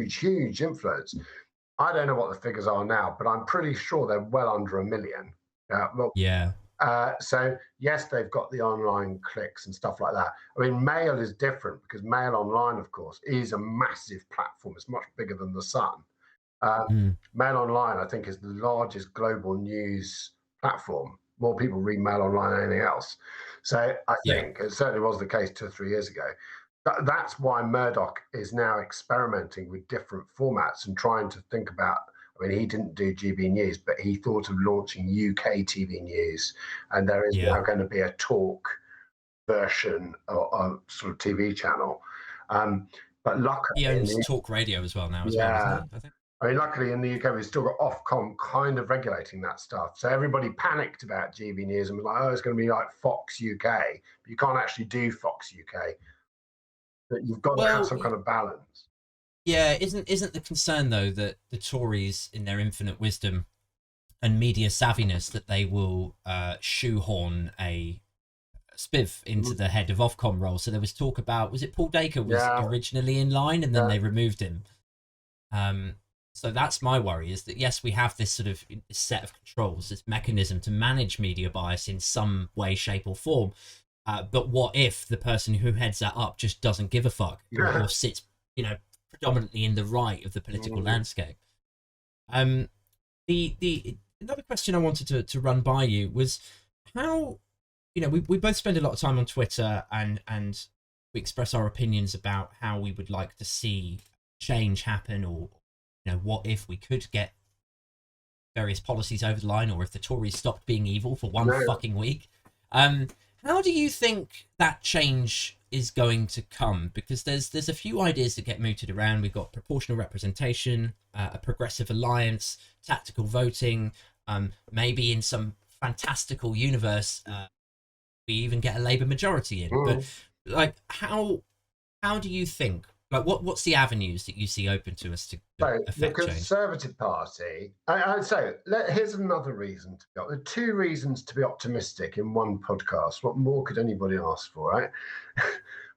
huge influence. I don't know what the figures are now, but I'm pretty sure they're well under 1 million. So yes, they've got the online clicks and stuff like that. I mean, Mail is different because Mail Online, of course, is a massive platform. It's much bigger than the Sun. Mail Online, I think, is the largest global news platform. More people read Mail Online than anything else. So I think it certainly was the case 2 or 3 years ago. That's why Murdoch is now experimenting with different formats and trying to think about. I mean, he didn't do GB News, but he thought of launching UK TV news, and there is now going to be a talk version of sort of TV channel. But luckily, he owns talk radio as well now, well, I think. I mean, luckily in the UK, we've still got Ofcom kind of regulating that stuff. So everybody panicked about GB News and was like, oh, it's going to be like Fox UK. But you can't actually do Fox UK. But you've got to have some kind of balance. Yeah, isn't the concern, though, that the Tories, in their infinite wisdom and media savviness, that they will shoehorn a spiv into the head of Ofcom role? So there was talk about, was it Paul Dacre was originally in line and then they removed him? So that's my worry, is that, yes, we have this sort of set of controls, this mechanism to manage media bias in some way, shape or form. But what if the person who heads that up just doesn't give a fuck or sits, predominantly in the right of the political landscape? The another question I wanted to run by you was how, we both spend a lot of time on Twitter and we express our opinions about how we would like to see change happen, or what if we could get various policies over the line, or if the Tories stopped being evil for one fucking week. How do you think that change is going to come? Because there's a few ideas that get mooted around. We've got proportional representation, a progressive alliance, tactical voting, maybe in some fantastical universe, we even get a Labour majority in. But like, how do you think? Like, what's the avenues that you see open to us to affect the change? Conservative Party, here's another reason to be. There are 2 reasons to be optimistic in one podcast. What more could anybody ask for, right?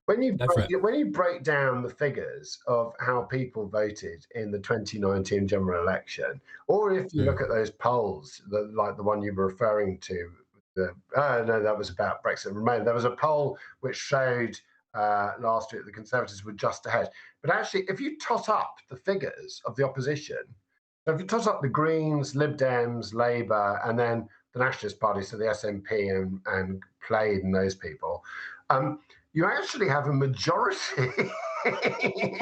When you Go for it. when you break down the figures of how people voted in the 2019 general election, or if you look at those polls, like the one you were referring to, no, that was about Brexit Remain. There was a poll which showed last week the Conservatives were just ahead. But actually, if you tot up the figures of the opposition, so if you tot up the Greens, Lib Dems, Labour, and then the Nationalist Party, so the SNP and Plaid and those people, you actually have a majority.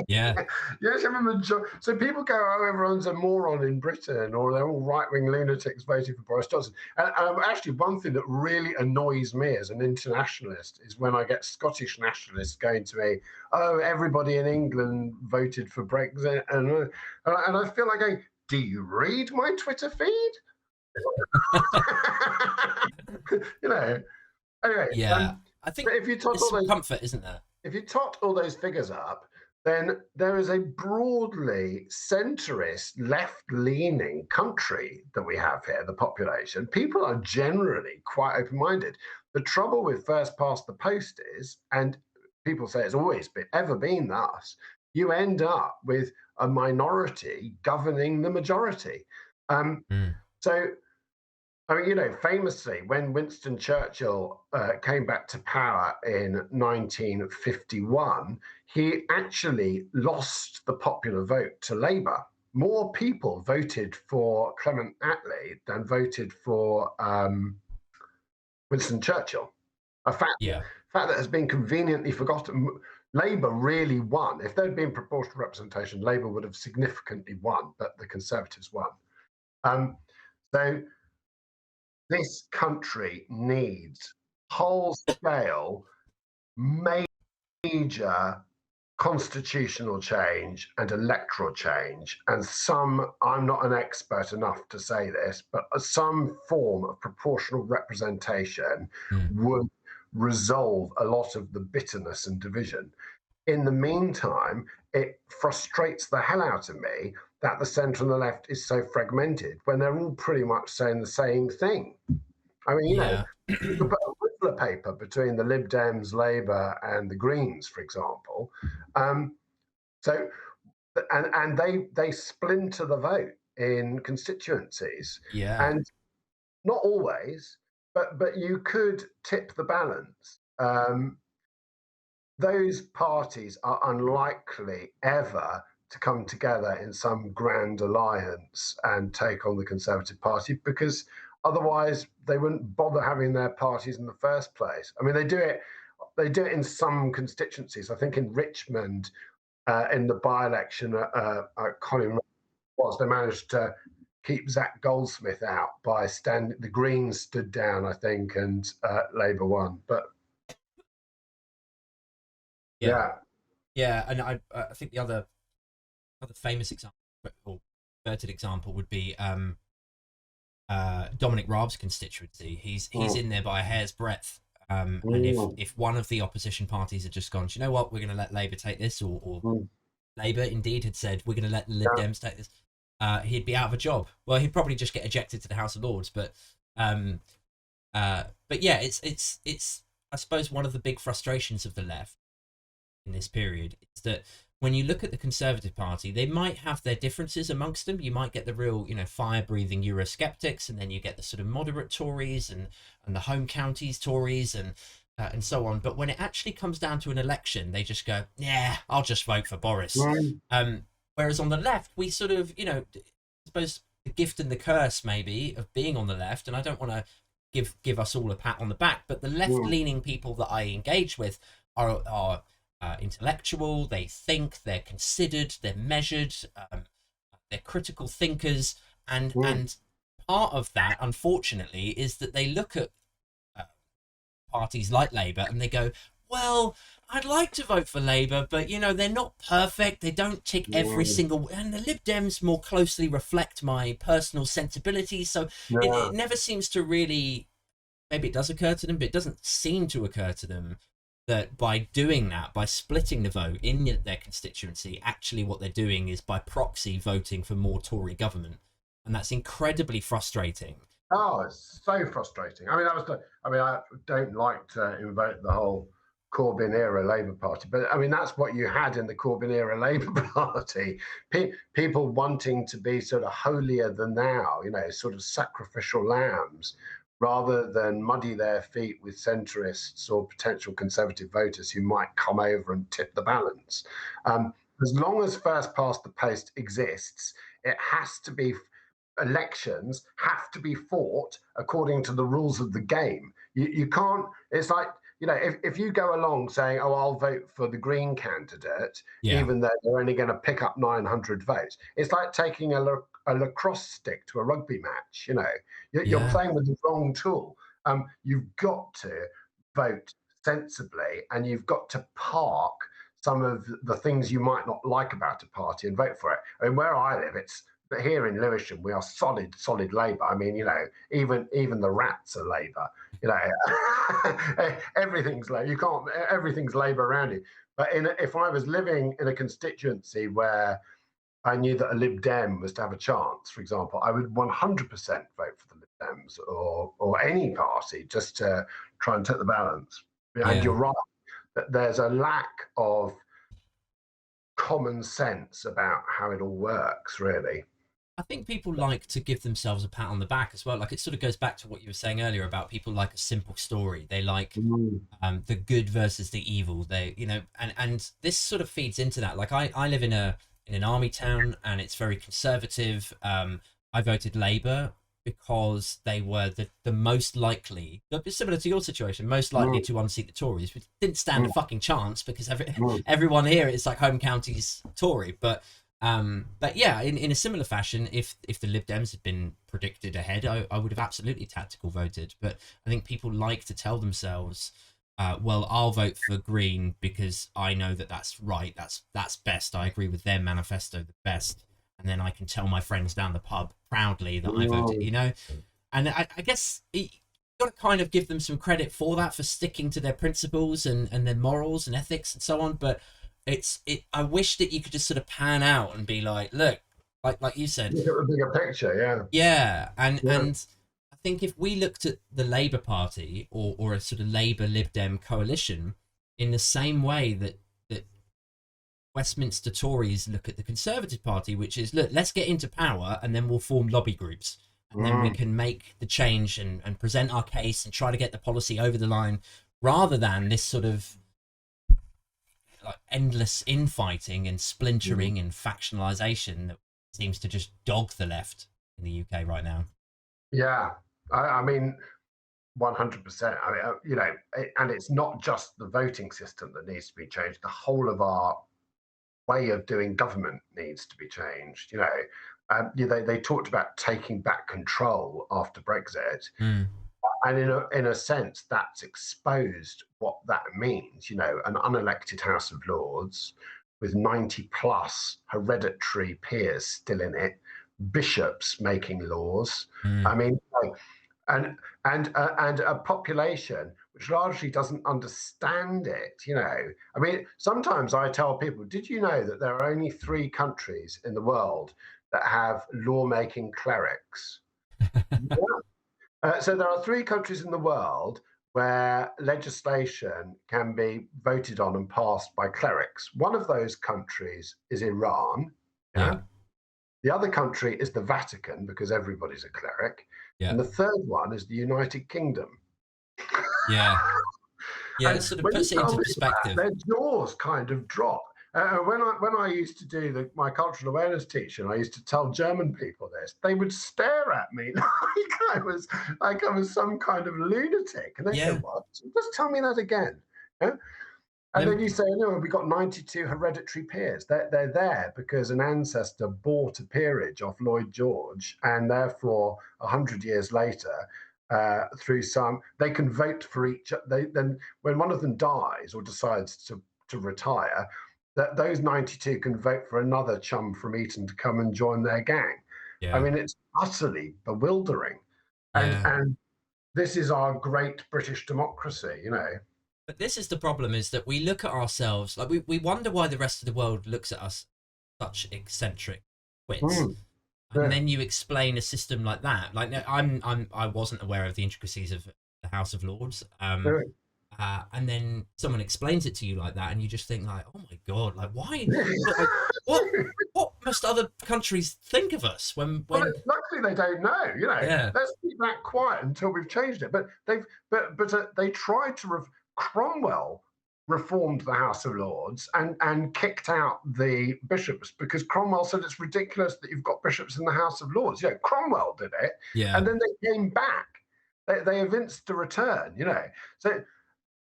Yeah. You actually have a majority. So people go, oh, everyone's a moron in Britain, or they're all right-wing lunatics voting for Boris Johnson. And actually, one thing that really annoys me as an internationalist is when I get Scottish nationalists going to me, oh, everybody in England voted for Brexit. And I feel like going, do you read my Twitter feed? You know, anyway. Yeah. I think if you tot there's some comfort, isn't there? If you tot all those figures up, then there is a broadly centrist, left-leaning country that we have here, the population. People are generally quite open-minded. The trouble with first past the post is, and people say it's always ever been thus, you end up with a minority governing the majority. So, I mean, you know, famously, when Winston Churchill came back to power in 1951, he actually lost the popular vote to Labour. More people voted for Clement Attlee than voted for Winston Churchill. A fact that has been conveniently forgotten. Labour really won. If there had been proportional representation, Labour would have significantly won, but the Conservatives won. So this country needs whole-scale, major constitutional change and electoral change, and I'm not an expert enough to say this, but some form of proportional representation would resolve a lot of the bitterness and division. In the meantime, it frustrates the hell out of me that the centre and the left is so fragmented when they're all pretty much saying the same thing. I mean, you know, you could put a Whistler paper between the Lib Dems, Labour, and the Greens, for example. So, and they splinter the vote in constituencies. Yeah. And not always, but you could tip the balance. Those parties are unlikely ever to come together in some grand alliance and take on the Conservative Party, because otherwise they wouldn't bother having their parties in the first place. I mean, they do it in some constituencies. I think in Richmond, in the by-election, I can't even remember what they managed to keep Zach Goldsmith out by the Greens stood down, I think, and Labour won. But yeah, and I think the other famous example or inverted example would be Dominic Raab's constituency. He's in there by a hair's breadth. And if one of the opposition parties had just gone, do you know what, we're going to let Labour take this, or Labour indeed had said we're going to let the Lib Dems take this, he'd be out of a job. Well, he'd probably just get ejected to the House of Lords. But yeah, it's I suppose one of the big frustrations of the left in this period is that when you look at the Conservative Party, they might have their differences amongst them. You might get the real, fire-breathing Eurosceptics, and then you get the sort of moderate Tories and the home counties Tories and so on. But when it actually comes down to an election, they just go, yeah, I'll just vote for Boris. Whereas on the left, we sort of, I suppose the gift and the curse maybe of being on the left, and I don't want to give us all a pat on the back, but the left-leaning people that I engage with are intellectual, they think, they're considered, they're measured, they're critical thinkers, and part of that, unfortunately, is that they look at parties like Labour and they go, well, I'd like to vote for Labour, but they're not perfect, they don't tick every single, and the Lib Dems more closely reflect my personal sensibilities, so it never seems to really, maybe it does occur to them, but it doesn't seem to occur to them that by doing that, by splitting the vote in their constituency, actually what they're doing is by proxy voting for more Tory government. And that's incredibly frustrating. Oh, it's so frustrating. I mean, I don't like to invoke the whole Corbyn era Labour Party. But I mean, that's what you had in the Corbyn era Labour Party. People wanting to be sort of holier than thou, sort of sacrificial lambs, rather than muddy their feet with centrists or potential Conservative voters who might come over and tip the balance. As long as first past the post exists, it has to be, elections have to be fought according to the rules of the game. You can't, it's like, if you go along saying, oh, I'll vote for the Green candidate, even though they're only going to pick up 900 votes, it's like taking a lacrosse stick to a rugby match. You're playing with the wrong tool. You've got to vote sensibly, and you've got to park some of the things you might not like about a party and vote for it. I mean, where I live, but here in Lewisham, we are solid Labour. I mean, even the rats are Labour. Everything's Labour. Everything's Labour around you. But if I was living in a constituency where I knew that a Lib Dem was to have a chance, for example, I would 100% vote for the Lib Dems or any party just to try and take the balance. And you're right, that there's a lack of common sense about how it all works, really. I think people like to give themselves a pat on the back as well. Like, it sort of goes back to what you were saying earlier about people like a simple story. They like the good versus the evil. They, and this sort of feeds into that. Like, I live in an army town, and it's very conservative. I voted Labour because they were the most likely, similar to your situation, most likely to unseat the Tories, which didn't stand a fucking chance because everyone here is like home counties Tory. But yeah, in a similar fashion, if the Lib Dems had been predicted ahead, I would have absolutely tactical voted. But I think people like to tell themselves, well, I'll vote for Green because I know that's right, that's best, I agree with their manifesto the best, and then I can tell my friends down the pub proudly that I voted, And I guess you got to kind of give them some credit for that, for sticking to their principles and their morals and ethics and so on. But I wish that you could just sort of pan out and be like, look, like you said, look at the bigger picture, and I think if we looked at the Labour Party or a sort of Labour Lib Dem coalition in the same way that Westminster Tories look at the Conservative Party, which is, look, let's get into power and then we'll form lobby groups, and then we can make the change and present our case and try to get the policy over the line, rather than this sort of like endless infighting and splintering and factionalization that seems to just dog the left in the UK right now. Yeah, I mean, 100%. I mean, and it's not just the voting system that needs to be changed. The whole of our way of doing government needs to be changed. They talked about taking back control after Brexit. And in a sense, that's exposed what that means. An unelected House of Lords with 90 plus hereditary peers still in it, bishops making laws. I mean, and a population which largely doesn't understand it. I mean, sometimes I tell people, did you know that there are only 3 countries in the world that have lawmaking clerics? So there are 3 countries in the world where legislation can be voted on and passed by clerics. One of those countries is Iran. The other country is the Vatican, because everybody's a cleric. And the third one is the United Kingdom. It sort of puts it into perspective. Their jaws kind of drop. When I used to do my cultural awareness teaching, I used to tell German people this. They would stare at me like I was some kind of lunatic, and they said, "What? Just tell me that again." And then you say, "No, we got 92 hereditary peers. They're there because an ancestor bought a peerage off Lloyd George, and therefore 100 years later." They can vote for each. Then when one of them dies or decides to retire, that those 92 can vote for another chum from Eton to come and join their gang. I mean, it's utterly bewildering, and this is our great British democracy, But this is the problem: is that we look at ourselves like we wonder why the rest of the world looks at us such eccentric twits. And then you explain a system like that. Like, I wasn't aware of the intricacies of the House of Lords. and then someone explains it to you like that, and you just think like, oh my god, like why, like, what what must other countries think of us when Well, luckily they don't know. yeah, Let's keep that quiet until we've changed it. But they tried to. Cromwell reformed the House of Lords and kicked out the bishops because Cromwell said it's ridiculous that you've got bishops in the House of Lords. Cromwell did it, yeah, and then they came back. They evinced a return. So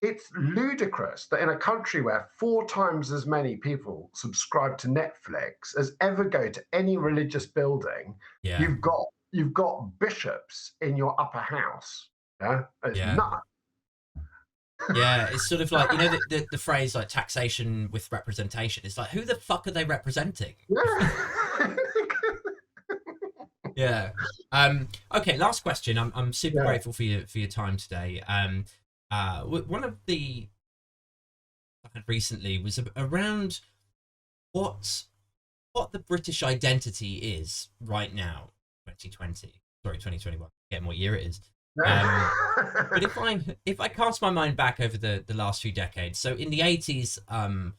it's ludicrous that in a country where 4 times as many people subscribe to Netflix as ever go to any religious building, yeah, you've got bishops in your upper house. Yeah, it's yeah. nuts. Yeah, it's sort of like, the phrase like taxation with representation. It's like, who the fuck are they representing? Yeah. Yeah. Okay, last question. I'm super grateful for your time today. One of the I had recently was around what the British identity is right now, 2020. Sorry, 2021. Getting what year it is. But if I cast my mind back over the last few decades, so in the 80s, I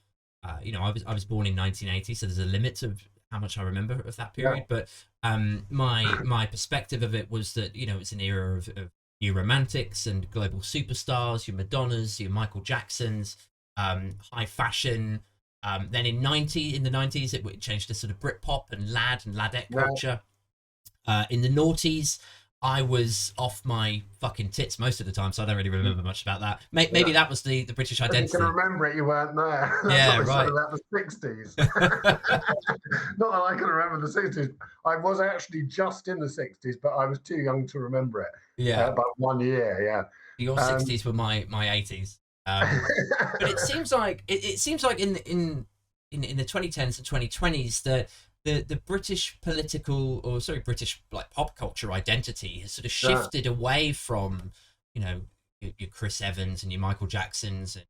was born in 1980, so there's a limit of how much I remember of that period. Yeah. But my perspective of it was that it's an era of new romantics and global superstars, your Madonnas, your Michael Jacksons, high fashion. Then in the 90s, it changed to sort of Britpop and lad and ladette culture. In the noughties, I was off my fucking tits most of the time, so I don't really remember much about that. Maybe that was the British identity. You can remember it, you weren't there. Yeah, right. About the 60s. Not that I can remember the 60s. I was actually just in the 60s, but I was too young to remember it. Yeah. About 1 year, yeah. Your 60s were my 80s. But it seems like in the 2010s and 2020s that the British British like pop culture identity has sort of shifted away from, your Chris Evans and your Michael Jacksons and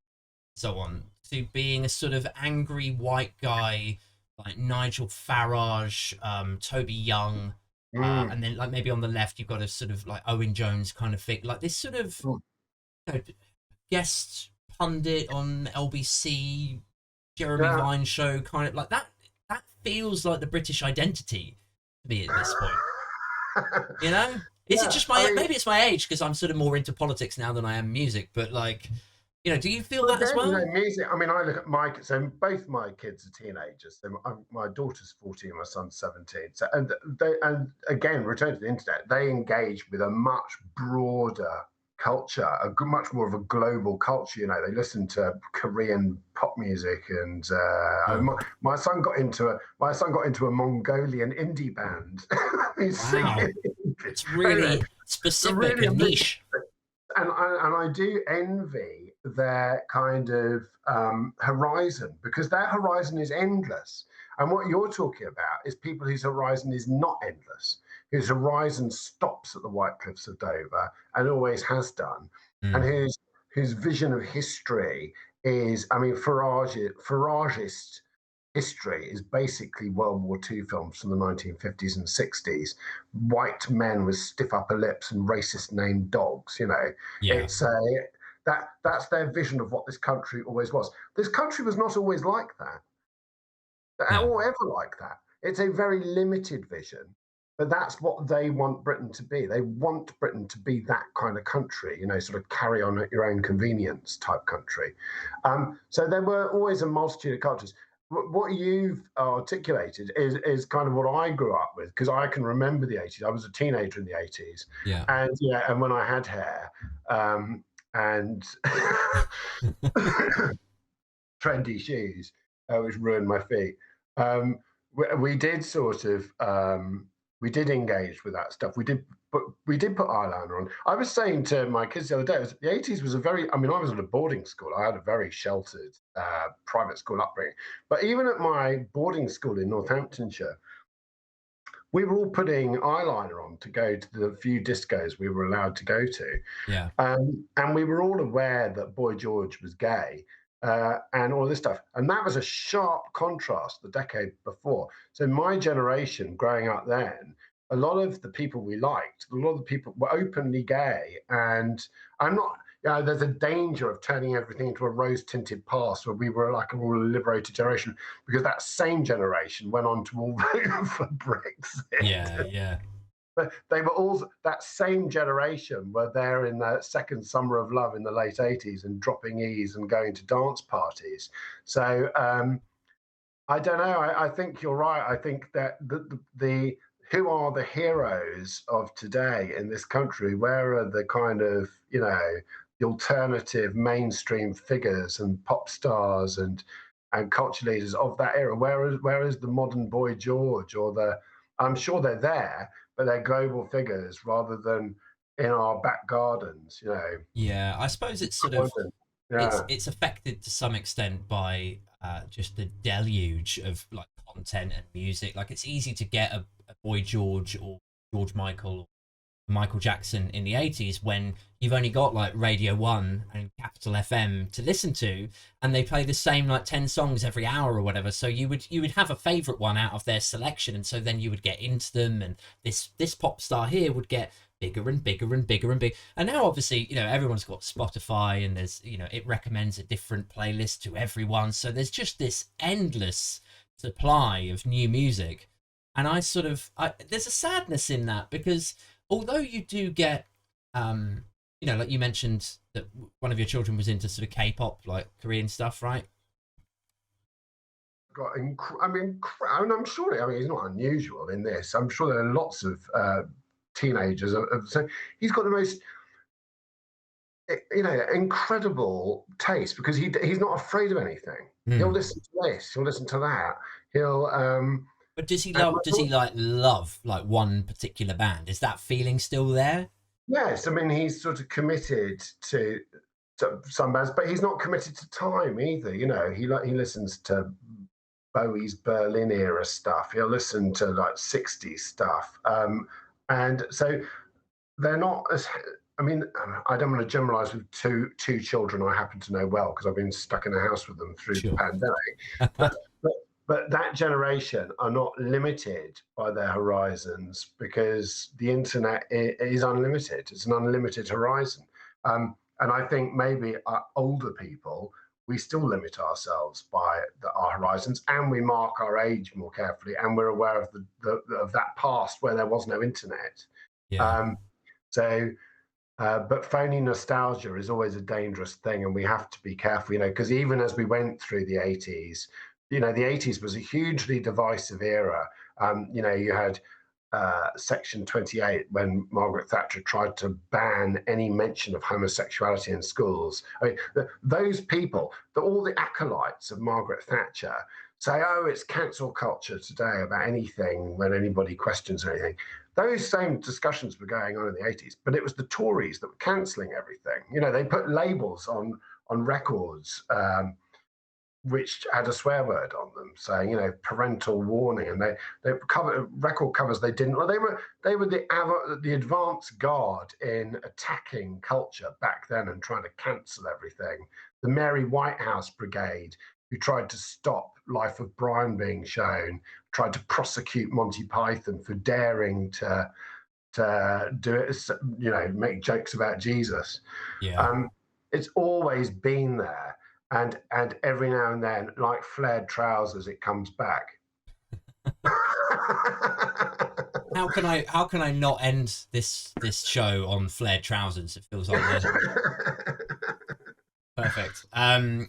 so on, to being a sort of angry white guy like Nigel Farage, Toby Young, and then like maybe on the left you've got a sort of like Owen Jones kind of thing, like this sort of guest pundit on LBC, Jeremy Vine show kind of like that. That feels like the British identity to me at this point. Is it just maybe it's my age because I'm sort of more into politics now than I am music, but like, do you feel that as well? Music. I mean, I look at so both my kids are teenagers. So my daughter's 14, my son's 17. So and again, return to the internet, they engage with a much broader culture, much more of a global culture. They listen to Korean pop music, and my son got into a Mongolian indie band. Wow, it's really specific and niche. And I do envy their kind of horizon, because their horizon is endless. And what you're talking about is people whose horizon is not endless, whose horizon stops at the White Cliffs of Dover and always has done, and whose vision of history is, I mean, Farageist history is basically World War II films from the 1950s and 60s. White men with stiff upper lips and racist named dogs. It's that's their vision of what this country always was. This country was not always like that. Or ever like that. It's a very limited vision, but that's what they want Britain to be. They want Britain to be that kind of country, sort of carry on at your own convenience type country. So there were always a multitude of cultures. What you've articulated is kind of what I grew up with, because I can remember the 80s. I was a teenager in the 80s. Yeah. And when I had hair and trendy shoes, which ruined my feet. We did sort of we did engage with that stuff. We did put eyeliner on. I was saying to my kids the other day, the 80s was I was at a boarding school. I had a very sheltered private school upbringing. But even at my boarding school in Northamptonshire, we were all putting eyeliner on to go to the few discos we were allowed to go to. Yeah. And we were all aware that Boy George was gay. And all this stuff. And that was a sharp contrast the decade before. So my generation growing up then, a lot of the people we liked, a lot of the people were openly gay. And I'm not, Yeah, there's a danger of turning everything into a rose-tinted past where we were like all a liberated generation, because that same generation went on to all vote for Yeah, Brexit. yeah. But they were all, that same generation were there in the second summer of love in the late 80s and dropping E's and going to dance parties. So I don't know. I think you're right. I think that the who are the heroes of today in this country? Where are the kind of, the alternative mainstream figures and pop stars and culture leaders of that era? Where is the modern Boy George or the? I'm sure they're there, but they're global figures rather than in our back gardens. Yeah, I suppose it's sort of Yeah. it's affected to some extent by just the deluge of like content and music. Like it's easy to get a Boy George or George Michael or Michael Jackson in the 80s when you've only got like Radio 1 and Capital FM to listen to, and they play the same like 10 songs every hour or whatever. So you would have a favorite one out of their selection, and so then you would get into them, and this pop star here would get bigger and bigger and bigger and bigger. And now obviously, everyone's got Spotify, and there's, it recommends a different playlist to everyone. So there's just this endless supply of new music. And there's a sadness in that, because although you do get, like you mentioned that one of your children was into sort of K-pop, like Korean stuff, right? I'm sure. He's not unusual in this. I'm sure there are lots of teenagers. So he's got the most, incredible taste, because he's not afraid of anything. He'll listen to this. He'll listen to that. He'll. But does he love like one particular band? Is that feeling still there? Yes, he's sort of committed to some bands, but he's not committed to time either. He listens to Bowie's Berlin era stuff. He'll listen to like 60s stuff, and so they're not as. I don't want to generalize with two children I happen to know well, because I've been stuck in a house with them through the pandemic. But that generation are not limited by their horizons, because the internet is unlimited. It's an unlimited horizon. And I think maybe older people, we still limit ourselves by our horizons, and we mark our age more carefully, and we're aware of of that past where there was no internet. Yeah. But phony nostalgia is always a dangerous thing, and we have to be careful, because even as we went through the 80s, the 80s was a hugely divisive era. You had Section 28 when Margaret Thatcher tried to ban any mention of homosexuality in schools. Those people, all the acolytes of Margaret Thatcher, say, oh, it's cancel culture today about anything when anybody questions anything. Those same discussions were going on in the 80s, but it was the Tories that were cancelling everything. They put labels on records which had a swear word on them, saying, parental warning, and they cover record covers. They didn't. Well, they were the advance guard in attacking culture back then and trying to cancel everything. The Mary Whitehouse Brigade, who tried to stop Life of Brian being shown, tried to prosecute Monty Python for daring to do it, make jokes about Jesus. Yeah. It's always been there. And every now and then, like flared trousers, it comes back. How can I not end this show on flared trousers? It feels like perfect.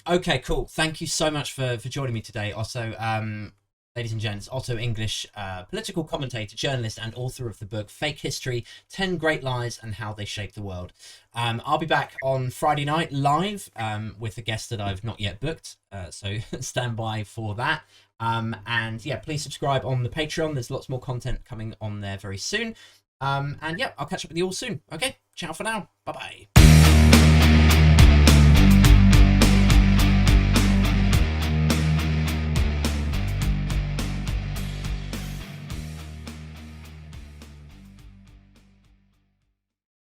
Okay, cool. Thank you so much for joining me today, Otto. Ladies and gents, Otto English, political commentator, journalist, and author of the book Fake History, 10 Great Lies and How They Shaped the World. I'll be back on Friday night live with a guest that I've not yet booked, so stand by for that. And yeah, please subscribe on the Patreon. There's lots more content coming on there very soon. And yeah, I'll catch up with you all soon. Okay, ciao for now. Bye-bye.